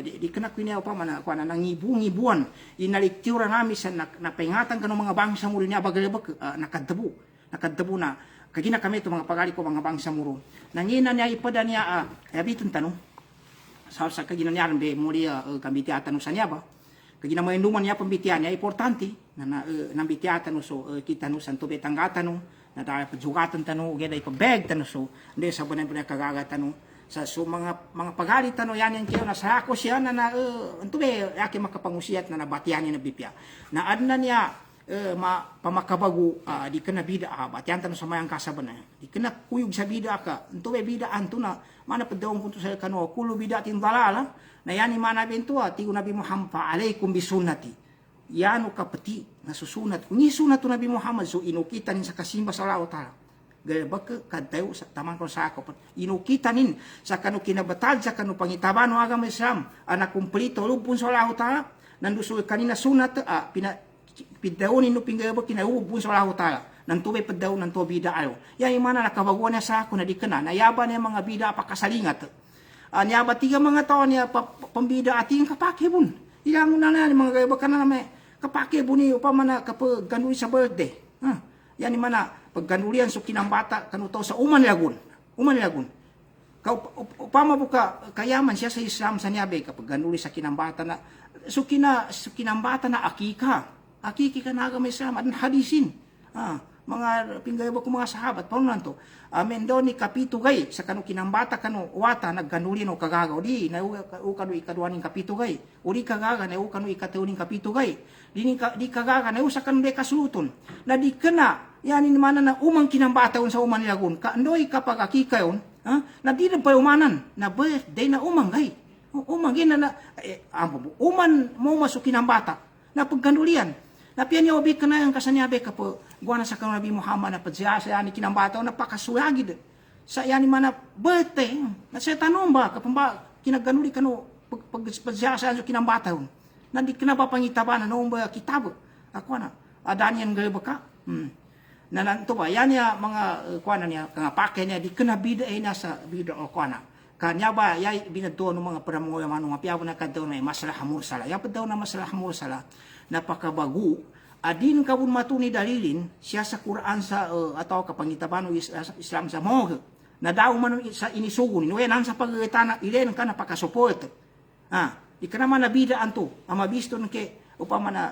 di kena kunya upama na nangibu-ngibuan, inaliktura namin sa napengatan ka ng mga bangsa mo rin niya, bagalabag, nakadabo na, kagina kami ito mga pagali ko mga bangsa muro. Nangina niya ipada niya, bitin tanong, sa kagina niya rin muli kami tiyatan sa niya ba? Kagina mo induman niya pambitian niya, importante, na nambitiatan so kita no santo betanggatan no, na dahil padzugatan tanong, geda ipabeg tanong so, hindi sa bunay-bunay kagagatan no, sa so mga pagali tanong yan kayo na sa ako siya na ito yaki makapangusiyat na nabatian niya na bipya. Na adna niya, pamakabago di kena bida batian tanong sa mayang kasaban na di kena kuyog sa bida ka ito bida anto na mana padawang punto sa kano kulo bida tin dalala na yani mana bento ti Nabi Muhammad fa alaikum bisunnati yano kapati na susunat kung isunat to Nabi Muhammad so inukitan sa kasimba sa Allah taala gaya baka kadtayo sa taman ko sa ako inukitanin sa kanu kinabatad sa kanu pangitabano agama Islam anak kumplito lupun sa Allah taala nandusul kanina sunat pidawin no pinggaba kinaubun sa Allah taala nang tubay padaw nang to bida ayo yan yung mana nakabaguan niya sa ako na di kana nayaba niya mga bida pakasalingat niyaba tiga mga tao niya pambida ating kapakibun ilang na mga gayaba ka na may kapakibun niyo pa mana kapag ganuli sa birthday yan yung mana pag ganulian so kinambata kanuto sa uman lagun upama buka kayaman siya sa Islam sa niyabe kapag ganuli sa kinambata na so kinambata na akiki ka na agama Islam at hadisin mga pinggay ba ko mga sahabat paano nanto amen daw ni kapitugay sa kanu kinambata kanu wata nagganuli no kagagaw di na ukanu ikaduaning kapitugay uri kagaga na ukanu ikateuning kapitugay di kagaga na usa kanu de kasuton na di kena yani mana na umang kinambata sa uman lagun ka andoy kapag akika yon na di na pa umanan na birthday na umang gay umang gina na uman mo masuk kinambata na pagganulian na piyan niya obik ka na yung kasanyabe ka po guwana sa kanong Nabi Muhammad na padsiya sa yani kinambata o napakasuyagid sa yani mana birthday na siya tanong ba kapag ba kinaganuli ka no padsiya sa yani kinambata na di ka na ba pangitaba na noong ba kitabo ako na adan yan gaya ba ka na nanto ba yan niya mga kuana niya kangapake niya di ka na bida na sa bida o kuana kanya ba yay binadto ng mga paramoy manong mapiyaw na kadto na masalah mursala ya padaw na masalah mursala napakabago adin kabun matuni dalilin siya sa Quran sa atau kapangitabano Islam sa moh na daw man sa inisugon inuenan sa pagkitana ilen ka napakasupport di ka naman nabida anto amabisto ke upama na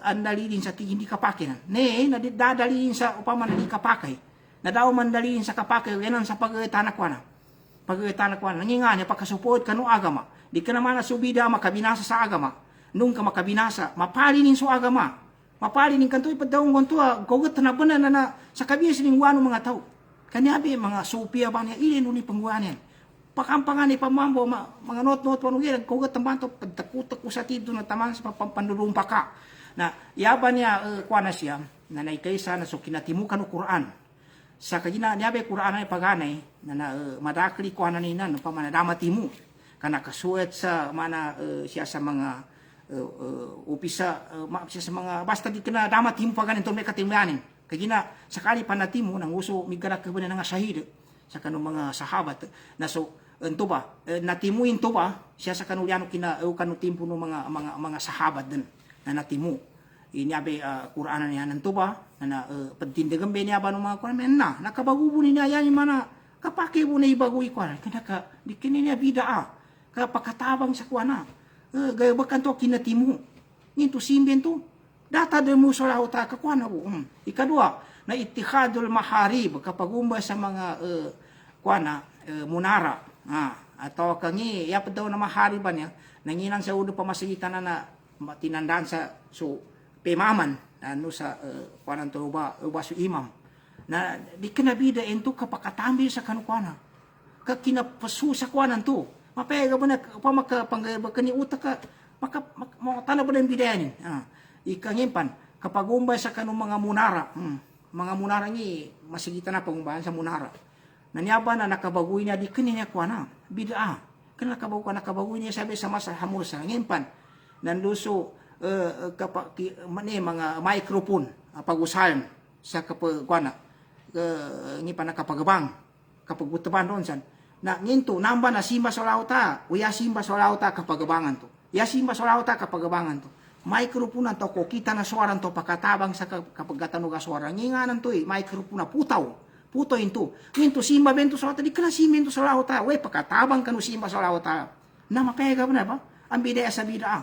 andalilin sa hindi kapakinan ne na dadalilin sa upama na di kapakay na daw man dalilin sa kapakay ilenan sa pagkitana ko na nanginganya pagkasupport kanu agama di ka naman nasubida makabinasa sa agama nung ka makabinasa, mapalinin so agama. Mapalinin kanto ipadaong kanto, kogot na ba na sa kabiyas ng wano mga tao. Kanyabi, mga supia ba niya, ilin ni pangwanan. Pakampangan ni pamambo, mga not-not panugin, kogot na ba ito, pagtakutak ko sa tito na taman sa pandurumpa ka. Na, yaba niya, kuwana siya, na naikaysa na so kinatimukan ng Quran. Sa kagina, niyabe Quran ay paganay, na madakli kuwana nina, no pa manadamatimu. Kana kasuet sa mana siya sa mga upisa siya sa mga basta di kena damat himo pa ganito may katimyanin kagina sakali panatimo nang uso migarak ka nga shahid sa kanong mga sahabat na so ento ba natimuin to ba siya sa kanuliano kanu timpo ng mga sahabat din na natimu inyabe Qur'anan niya nanto ba na pagtindagan be niya ba ng mga Qur'an na nakabagubo niya yan mana kapake mo na ibagoy ko kana ka di kini niya bida kapakatabang sa kuana gaya bakan to kinatimu nito simbien to data de mo sa lauta ka kuana po ikadua na ittihadul maharib kapag umba sa mga kuana munara atau kangi ya daw na mahariban niya nanginan sa udo pamasigitan na tinandaan sa so pemaman ano sa kuanan to ba su imam na di kinabida ento kapakatambi sa kanukwana ka kinapasu sa kuanan to mapega ba na pamakapanggaba kani utak ka mo tanah ba ng bidayanin ikangimpan kapag umbay sa kanong mga munara mga munara ni masigita na pangumbahan sa munara. Nanyaba na nakabaguy niya di kanya kwa na bid'a. Kana nakabaguy niya sabi sa masa hamur sa ngimpan. Nanluso mga microphone pag-usahan sa kapagwana ngipan nakapagabang kapag butaban ron san na nginto namba na simba sa lauta uya simba sa lauta kapagabangan to ya simba sa lauta kapagabangan to microphone to ko kita na suaran to pakatabang sa kapagatanog suara nginganan to microphone na puto into nginto simba bento sa lauta di kana simento sa lauta we pakatabang kanu simba sa lauta na mapega ba na ba ang bidaya sa bid'a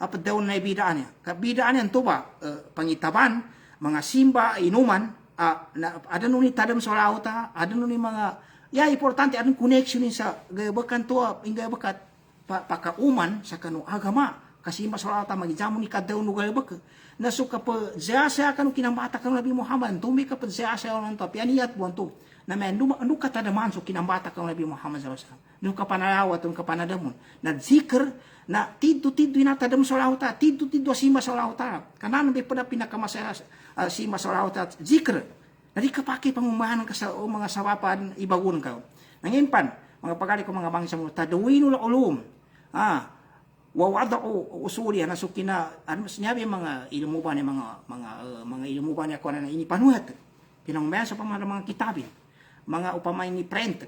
apat daw na bid'a niya kabidaan niya to ba pangitaban mga simba inuman ada nuni tadam sa lauta ada nuni mga importante adun connection sa gayabakan to inga bakat pakauman sa kanu agama kasi mas lauta magijamu ni kadaw no gayabak nasuka pa zaya kanu kinambata kanu Nabi Muhammad tumi ka pa zaya on to pianiyat buan to na men anu kata daman so kinambata kanu Nabi Muhammad sallallahu alaihi wasallam nu kapanalawa tun kapanadamon na zikr na tiddu ina tadam sa lauta tiddu simba sa lauta kanan be pada pinakamasaya simba sa lauta zikr nadi kapake pangumahan ka sa mga sawapan ibagun ka nangimpan mga pagari ko mga bangsa mo tadawinul ulum wa wada'u usuli na sukina ano sinyabi mga ilmu ba ni mga ilmu ba niya ko na ini panuhat pinangmayan sa mga kitabin mga upamay ni print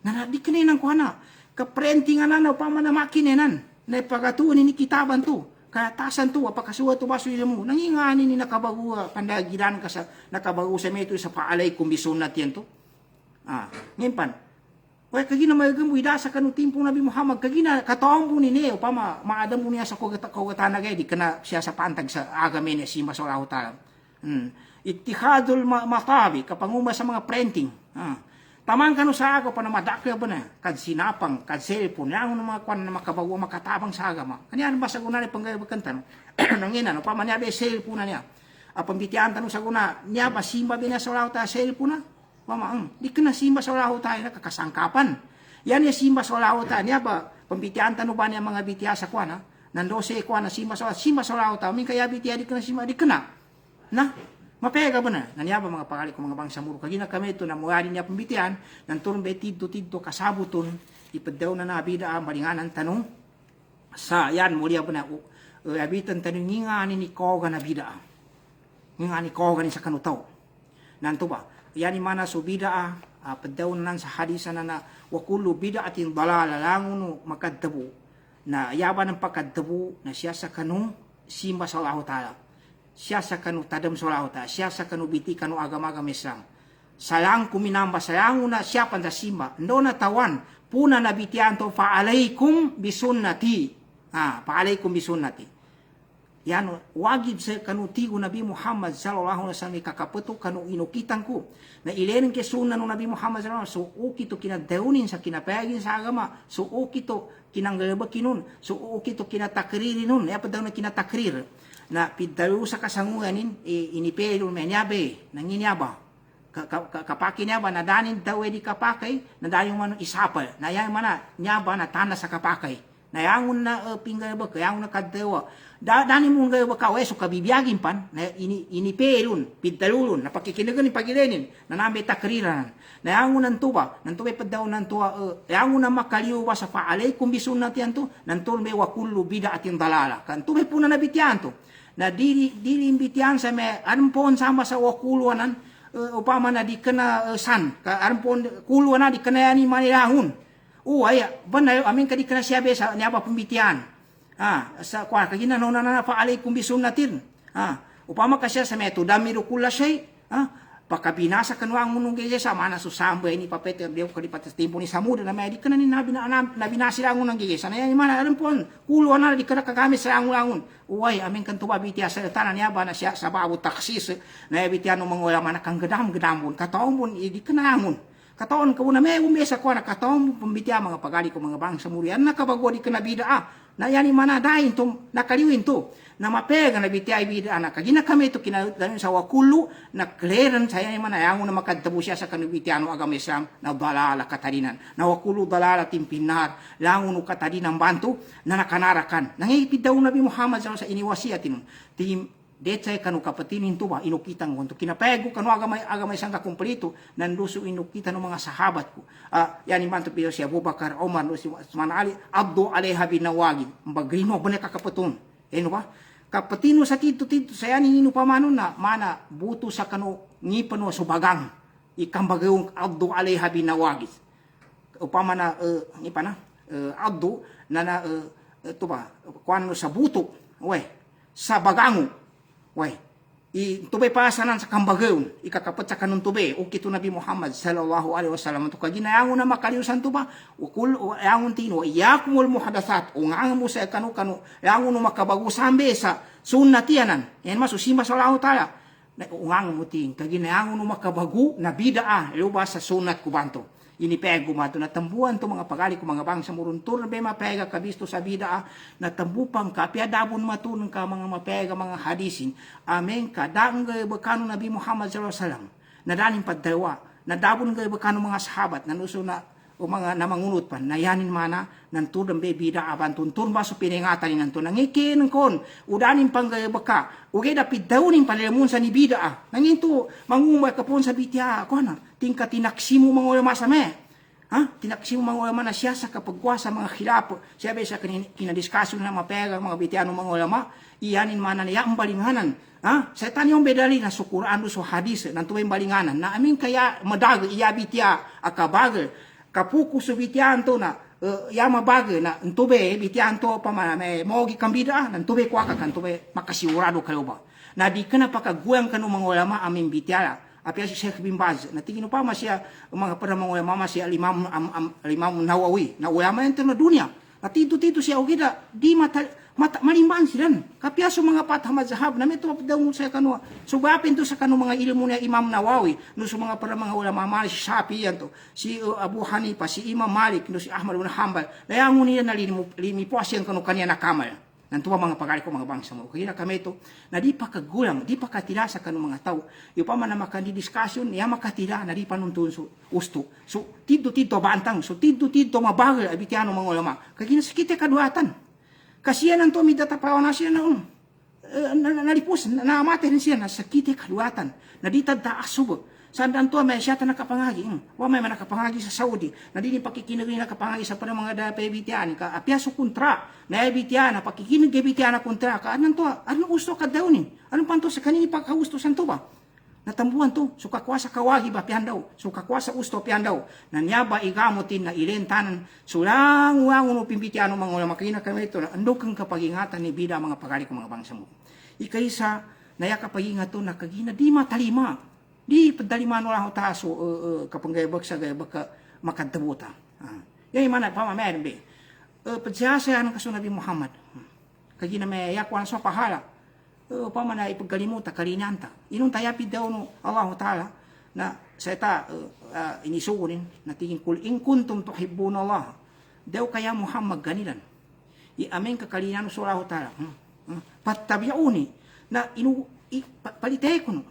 na di kanilang ko na ka printingan na upama na makinenan na pagatuon ni kitaban to kaya tasan to apakasuwa to baso ilmu nangingani ni nakabagu pandagiran ka sa nakabagu sa meto sa paalay kung bisunat yan to ngimpan way kagina mayagam wida sa kanu timpong Nabi Muhammad kagina kataong po ni upama maadam po niya sa kogatan di kana siya sa pantag sa agame niya si Masalaw ta ittihadul matabi kapanguma sa mga printing tamang kanu sa ako pa na madakya ba na kad sinapang kad cellphone yang mga kwan na makabago makatabang sa agama kanya ba sa guna ni panggayabakan tan nangina no pa man yabe cellphone na niya apambitian tanu sa guna niya ba simba bina sa lauta cellphone na mama di kena simba sa lauta na kakasangkapan yan ya simba sa lauta niya ba pambitian tanu ba niya mga bitya sa kwan nando se kwan na simba sa lauta min kaya bitya di kena simba di kena na mapega ba na nanyaba mga pakali ko mga bangsa muro kagina kami ito na muwari niya pambitian ng turun be tiddo kasabuton ipadaw na nabida malinganan tanong sa yan muli ba na abitan tanong ngingani ni koga na bida ngingani koga ni sa kanutaw nanto ba yan mana so bida padaw na sa hadisan na wakulu bida atin dalala languno makadabo na yaba ng pagkadabo na siya sa kanu simba sa Allah Ta'ala siya sa kanu tadam solauta, siya sa kanu biti kanu agama-agama Islam. Salang kuminamba, salang una siya panda simba. Ndo na tawan, puna na bitian to fa'alaikum bisunnati. Fa'alaikum bisunnati. Yan, wagib sa kanu tigo Nabi Muhammad sallallahu alaihi wasallam kakapeto kanu inukitan ko. Na ilenin ke sunnah no Nabi Muhammad sallallahu alaihi wasallam, so ukito kinadaunin sa kinapayagin sa agama, so ukito kinanggalabakinun, so ukito kinatakririn nun, apa daw na kinatakrir. Na pidalu sa kasanguanin inipelo menyabe nanginyaba kapaki niya ba na danin daw di kapakay na dayon man isapal na yan mana nyaba na tana sa kapakay na yangun na pinggay ba kayangun na kaddewa danin mo ngay ba kawe so kabibiyagin pan na inipelon pidalulon na pakikinagan ni pagilenin na nambe takriran na yangun nan tuba padaw nan tuwa yangun na makaliw ba sa faalay kung bisunat yan to nan tulme wa kullu bid'atin dalala kan tume puna na bityan to na dili imbitian sa me anpon sama sa wakuluanan upama na di kena san ka anpon kuluana di kena yani manilahun aya banay amin ka di kena siabe sa niaba pembitian sa kwa kagina nona na fa alaikum bisunnatin upama ka siya sa meto damiru kullashay pakabinasa kanwang munong gaya sa mana susamba ini papete dia kalipat timpo ni samuda na may di kana ni nabinasi lang unang gaya sana yan mana alam pon kulo na di kana kagami sa angun uway amin kan tuba bitya sa tanan niya ba na siya sa babu taksis na bitya no mangoya mana kang gedam-gedambon kataon pun di kana angun kataon ko na may umesa ko na kataon pambitya mga pagali ko mga bangsa murian nakabago di kana bida na yani mana dain to nakaliwin to na mapega na bitya bida anak kagina kami to kinadalin sa wakulu na clearan saya mana yang na makadtabo siya sa kanubitiano agama Islam na dalala katarinan na wakulu dalala timpinar langun katarinan bantu na nakanarakan nangipid daw Nabi Muhammad sa iniwasiatin tim Decay kanu kapatinin tuba inukitang untuk kinapego kanu agama isang kumpleto nanduso inukita ng mga sahabat ko. Yani man to si Abu Bakar, Omar, si Usman Ali, Abdu alaiha binawagi. Bagrino ba na kakapatun? Ba? Kapatino sa tito saya ningino pamano na mana buto sa kanu ngipano subagang. Ikambagayong Abdu alaiha binawagi. Upama na Abdu na ito ba kuano sa buto. Sa bagango. Tubay pasanan sa kambagayon, ikakapat sa kanong tubay, o kito Nabi Muhammad sallallahu alaihi wasallam, ito kaginayangon na makaliusan tuba, ukul, o yangon tino, iyakumul muhadasat, o nga mo sa kanu-kanu, yangon no makabago sambe sa sunnatianan, yan masusima sa Allah ta'ala, o nga mo ting, kaginayangon no makabago na bidaa, luba sa sunnat kubanto. Inipego mato, natambuan to mga pagali ko mga bangsa muruntur na ba mapega kabisto sa bida, natambupang ka, piadabon matun ka mga mapega mga hadisin, amen ka, daang gaya bakano Nabi Muhammad sallallahu alaihi wasallam, nadaling paddawa, nadabon gaya bakano mga sahabat, nanuso na, o mga namangunot pa, nayanin mana, nantur ng bida abantun, turba so piningatan ni nanto, nangikin kon, udanin pang gaya baka, ugay dapit daw ning palilamun sa ni bida, nanginto, mangumay ka po sa bitya, ako na, tingka tinaksi mo mga ulama sa me. Tinaksi mo mga ulama na siya sa kapagwa sa mga khilapo. Siya ba sa kinadiskasyon na mapega mga bitiano mga ulama, iyanin man na ang balinganan. Sa tanong bedali na sukuraan so hadis ng tuwing balinganan na amin kaya madag iya bitya akabagal kapuko so bityan to na yama bagay na ntube bityan to pa may mogi kambida ntube kwa ka ntube makasiurado kayo ba. Na di ka na pakaguang kanu mga ulama amin bityala. Apia si Sheikh bin Baz, natingin pa masya mga para mga ulama masya Imam Nawawi, na ulama ito na dunia. Natito siya ugida di malimban sila. Kapia so mga pathamad zahab na meto daw sa kanu. Sugapin to sa kanu mga ilmu ni Imam Nawawi, no so mga para mga ulama Malik si Shafi'i yan to, si Abu Hanifa, si Imam Malik, no si Ahmad bin Hanbal. Layangon nila na limi po siya kanu kanya nakamal. Nantuwa mga pagkali ko mga bangsa mo. Kaya na kami ito, na di pa kagulang, di pa katila sa kanong mga tao. Yung pa man na makandidiskusyon, niya makatila, na di pa nuntun so usto. So, tiddo-tiddo bantang, so tiddo-tiddo mabagal, abitiano mga ulama. Kaya sakit kaduatan. Kasi yan ang to, midatapaw na siya na nalipos, naamate rin siya, na sakit kaduatan. Na di tadtaasubo. Saan to may siya nakapangagi. Wa may nakapangagi sa Saudi. Na di pakikinag nakapangagi sa para mga dapat ebitian ka. Apiaso kontra. Na ebitian na pakikinag ebitian na kontra ka. Anong to? Anong gusto ka daw ni? Anong panto sa kanini pagkagusto san to ba? Natambuhan to. So kakwa sa kawagi ba pihan daw. So kakwa sa usto pihan daw. Nanyaba igamotin na ilentanan. So lang uwangon mo pimbitian mga ulama. Kaya kami ito. Ando kang kapag-ingatan ni bida mga pagari ko mga bangsa mo. Ikaysa naya kapag-ingat to na kagina di matalima. Di padaliman wala ho taso kapag gaybag sa gaybag ka makadabuta. Yan yung mana pamamerin be. Padsiyasa ng kaso Nabi Muhammad. Kagi na may yakwan sa pahala. Pamana ipagkalimuta, kalinanta. Inong tayapid daw no Allah Ta'ala na sa ita inisugunin na tingin kul in kuntum tuhibbuna Allah. Daw kaya Muhammad ganilan. Amen kakalinan sa Allah Ta'ala. Patabiuni na palitay ko no.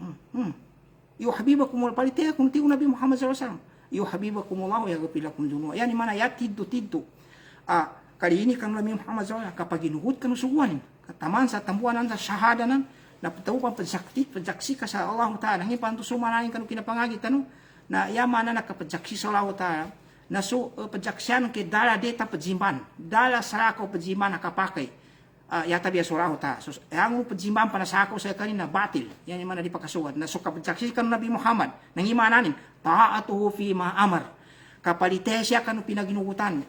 Iyo habibakum wal palitekum ti Nabi Muhammad sallallahu alaihi wasallam. Iyo habibakum Allah yaghfir lakum dhunuba. Yani mana ya tiddo. Kali ini kang Nabi Muhammad sallallahu alaihi wasallam kapag ginuhud kan suguan. Kataman sa tambuanan sa shahada nan napataw pa pagsaksi ka sa Allah Taala. Ngi panto sumanahin kan kinapangagi tanong na yamana nakapagsaksi sa Allah Taala. Na so pagsaksian ke dala deta pajimban. Dala sarako pajimban nakapakai. Yata biya suraho ta. So, ang pagsimbahan panasako sa kanina, batil. Yan yung mana di pakasuwad. Na so, kapagsaksi ka Nabi Muhammad, nang imananin, ta'atuhu fi ma'amar. Kapalite siya kanu pinaginugutan.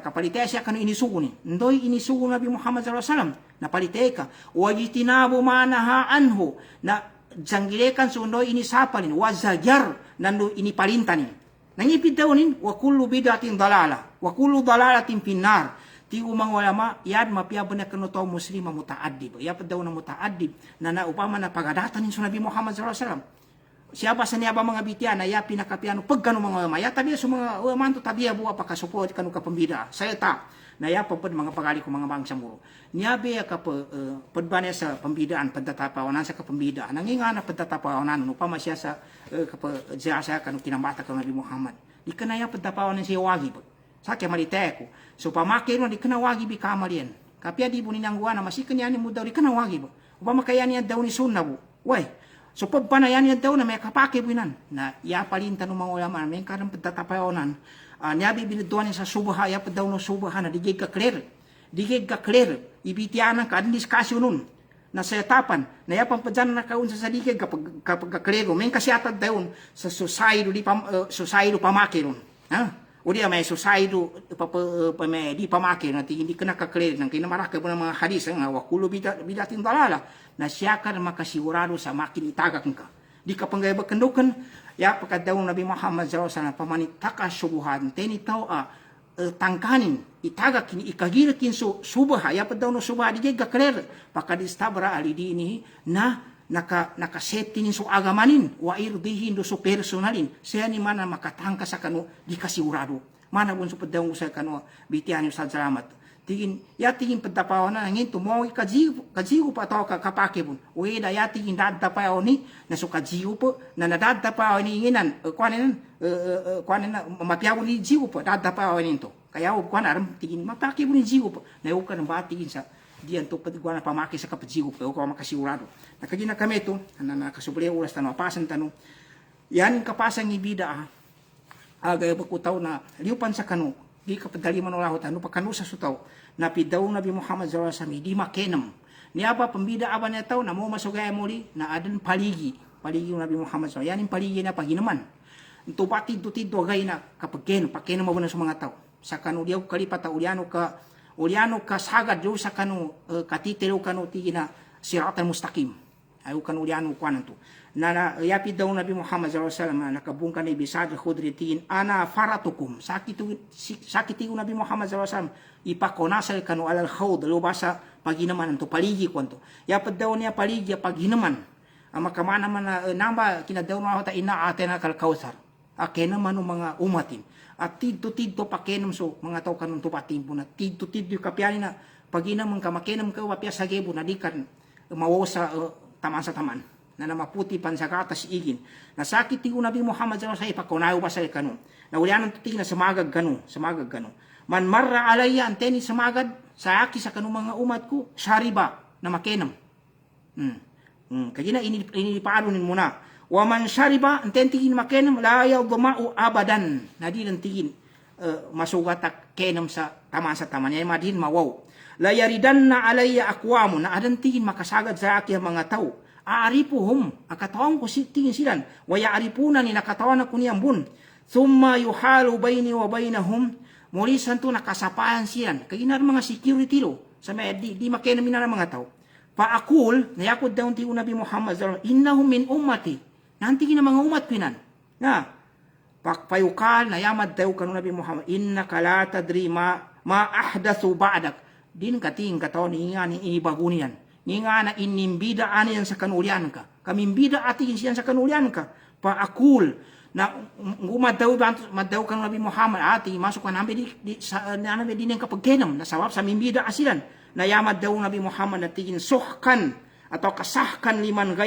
Kapalite siya kanu inisugunin. Ndoy inisugun Nabi Muhammad sallallahu alaihi wasallam. Napalite ka. Wajitinabu manaha anhu. Na janggilekan sundoy inisapalin. Wazagyar. Nando inipalintanin. Nangipid daw nin, wa kullu bidatin dalala. Wa kullu dalalatin finnar. Ti umang ulama yad mapiabon na kanuto muslima mutaaddib. Yapad daw na mutaaddib na naupama na pagadatan ni Nabi Muhammad sallallahu alaihi wasallam. Siya ba sa niya ba mga bitian na ya pinakapiano pag kanu mga ulama. Ya tabiya sa mga ulama to tabiya buwa pakasupod kanu kapambida. Saya ta na ya pagpad mga pagali ko mga bangsa muro. Niya be ka padbane sa pambidaan padtatapawanan sa kapambida. Nangingana padtatapawanan upama siya sa kapajasa kanu kinambata kanu Nabi Muhammad. Di kanaya padtapawanan siya wagib. Sakya malite ko. So pamakir no di kana wagi bi kamalien. Kapia di bunin ang guana masikan yan mo daw di kana wagi ba. upama kaya niya daw ni sunna bu. Way, so pagpanayan niya daw na may kapake binan na ya palinta ng mga ulama may karang pagtatapayonan. Niya bibiniduan sa subaha ya daw no subaha na digig ka clear. Digig ka clear. Ibitianan ka adin diskasyon nun. Na sa etapan na ya pampadyan na kaun sa digig kapag kaklero. May kasyatag daw sa society society pamake nun. Ha? O di may society di pamake na hindi ka nakaklear ng kinamaraka mo ng mga hadis nga wakulo bidatin dalala na siya ka na makasigurado sa makin itagak ka. Di ka panggay bakandukan ya pagkadaw Nabi Muhammad sallallahu alaihi wasallam pamanitaka subuhan tenitaw tangkanin itagak kini ikagirakin subaha ya padaw no subaha di gakler pakadistabra alidini na nakasetinin so agamanin wa irdihin do so personalin siya ni mana makatangka sa kanu di kasigurado mana bun so padaw sa kanu bitian sa salamat tingin padapaw na ngin tumoy kajigo pa taw kapake bun we da ya tingin dadapaw ni na so kajigo po na nadadapaw ni nginan kwanen mapiaw ni jigo po dadapaw ni to kaya kwan aram tingin mapake bun ni jigo po na uka ng batingin sa diyan to patigwana pamaki sa kapajigo ko makasigurado nakagina kami to na nakasuble oras tanong pasan tanong yan kapasang ibida agay bakutaw na liupan sa kanu di kapadali man ulahot ano pa kanu sa sutaw na pidaw Nabi Muhammad sallallahu alaihi wasallam di makenam niya ba pambida aba na taw na mo masugay muli na adan paligi Nabi Muhammad sallallahu yan paligi na paginaman to batid agay na kapag pakenam mo na sa mga taw sa kanu diaw kalipata uliano ka sagad do sa kanu katitelo kanu tigina siratan mustaqim ayu kanu uliano kwanan to na yapi daw Nabi Muhammad sallallahu alaihi wasallam nakabungkan ni bisad khudri tigin ana faratukum sakiti Nabi Muhammad sallallahu alaihi wasallam ipakonasal kanu alal khawd lubasa paginaman to paligi kwanto yapi daw niya paligi paginaman makamana man namba kinadaw na ta ina atena kal kautsar akena man mga umatin at tidto pakenom so mga tao kanong tupatimpo na tidto kapiani na pagina mong kamakenom ka wapya sa gebo na di kan mawo sa taman sa taman na maputi pan sa katas igin nasakit ti Nabi Muhammad sallallahu alaihi wasallam pakunayo ba sa kanu na ulianan tuti na samagag kanu man marra alayya anteni samagad sa aki sa kanu mga umat ko shariba na makenom kagina inipaanunin mo na waman syariba ententigin makenem la yadma'u abadan nadi lentigin masugatak kenem sa taman ya madin mawaw la yaridanna alayya aqwamun na adantigin makasagad sa akin mga tao aaripuhum akatawan ko tingin silan wa ya'rifuna ni nakatawan ko niyang bun thumma yuhalu baini wa bainahum muli santo nakasapahan siyan kaginar mga security lo sa di makenem na mga tao pa akul na yakod daw ti Nabi Muhammad sallallahu alaihi wasallam innahum min ummati nanti na mga umat pinan na pakpayukal na yamad daw kanu Nabi Muhammad innaka la tadri ma ahdathu ba'dak din kating katawan ni nga ni ibagunian ni nga na inimbida aniyan sa kanulian ka kamimbida atin siyan sa kanulian ka pa akul na madaw kanu Nabi Muhammad ati masuk ka namin di din ang kapagkenam na sawap sa mimbida asilan na yamad daw Nabi Muhammad na tingin suhkan atau kasahkan liman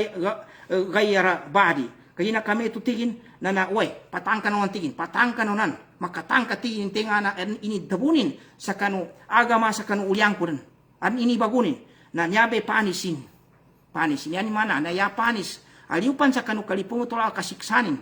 gayara badi kaya na kami tutigin na patangkan naman tigin patangkan naman makatangka tigin tinga na ini dabunin sa kanu agama sa kanu uliang ko rin an ini bagunin na nyabe panisin yan mana na ya panis aliupan sa kanu kalipungutula kasiksanin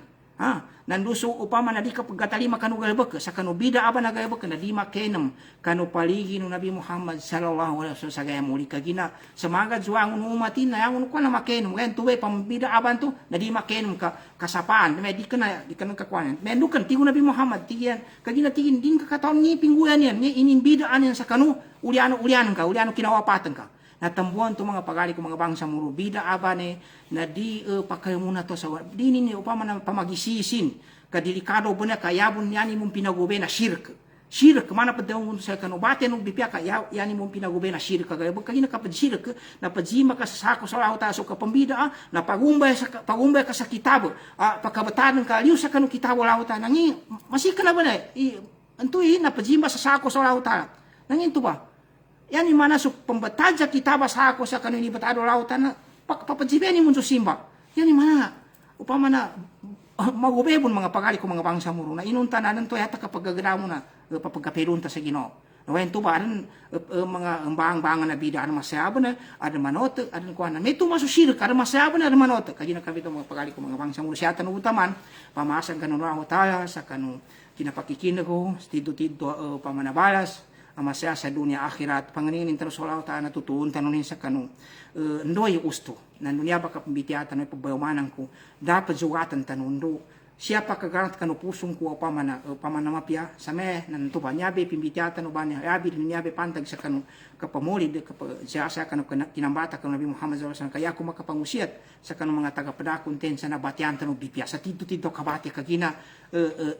nanduso upama na di ka pagkatalima kanu galbek sa kanu bida aba na galbek na di makenem kanu paligi no Nabi Muhammad sallallahu alaihi wasallam sa gaya muli kagina samagad suangon umatin na yangon ko na makenem ngayon tuwe pambida aban to na di makenem ka kasapaan may di kana kakwanan may dukan tigo Nabi Muhammad tiyan kagina tigin din ka kataon ni pingguyan yan ni inimbida yan sa kanu uliano kinawapatan ka natambuan to mga pagali ko mga bangsa muro bida abane na di pakay muna to sa di ni upama na pamagisisin kadelikado bana kayabon yani mong pinagube na shirk mana pa daw sa kanubate no bipya kaya yani mong pinagube na shirk kagaya kagina kapag shirk na pajima ka sa sako sa lauta so kapambida na pagumbay ka sa kitabo pagkabatanan ka liu sa kanu kitabo lauta nangi masika na ba na antuy na pajima sa sako sa lauta nangin to ba yan yung mana so pambatad sa kitaba sa ako sa kanini batado lautan na papajibeni mo so simba. Yan yung mana upama na magubebon mga pagali ko mga bangsa muro na inunta na nanto yata kapag gagana mo na papagkapirunta sa Ginoo. Nawain tu baran mga bang-bangan na bida ada masayaban na ada manote ada kuan na metu masuk syirik ada masayaban ada manote kajina kami tu mga pagali ko mga bangsa mo siyatan utaman pamasan kanu Allah taala sa kanu kinapakikina ko tido pamanabalas amasya sa dunia akhirat panganin terus Allah taala tutun tanunin sa kanu ndoy usto na dunia baka pembitiatan ay pagbayumanan ko dapat zugatan tanundo siapa kagarat kanu pusung ku pamana mapia same nan tu banyabe pimbitiatan ubanya abi nyabe pantag sa kanu kapamuli de jasa kanu kinambata kanu Nabi Muhammad SAW kaya aku makapangusiat sa kanu mga taga pedakon ten sa nabatian tanu bipia sa tito kabati kagina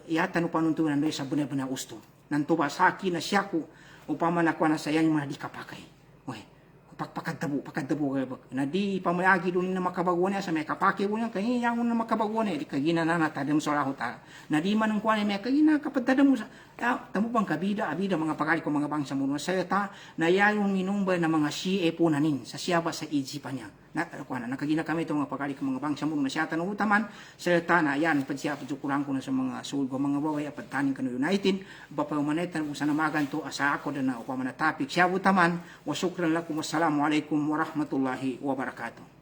yata no panuntunan do sa benar-benar usto nan tu basaki na siyaku upama na kuana sayang mga di kapakai oy pakadabu na di pamayagi doon na makabaguan sa may kapake mo niya kaya yang na makabaguan di kagina na natadam sa lahuta na di man ang kuan may kagina kapatadam mo sa tamo pang abida mga pagari ko mga bangsa mo sa ta na yayon minumba na mga siye po nanin sa siyaba sa isipan niya na kuan na kagina kami to mga pagari ko mga bangsa mo na siya tanong utaman sa ta na yan padsiya kurang ko na sa mga sulgo mga baway apat tanin kanu United bapa manetan kung sana magan to asa ako na upama na topic siya utaman wa shukran lakum wassalamu alaikum warahmatullahi wabarakatuh.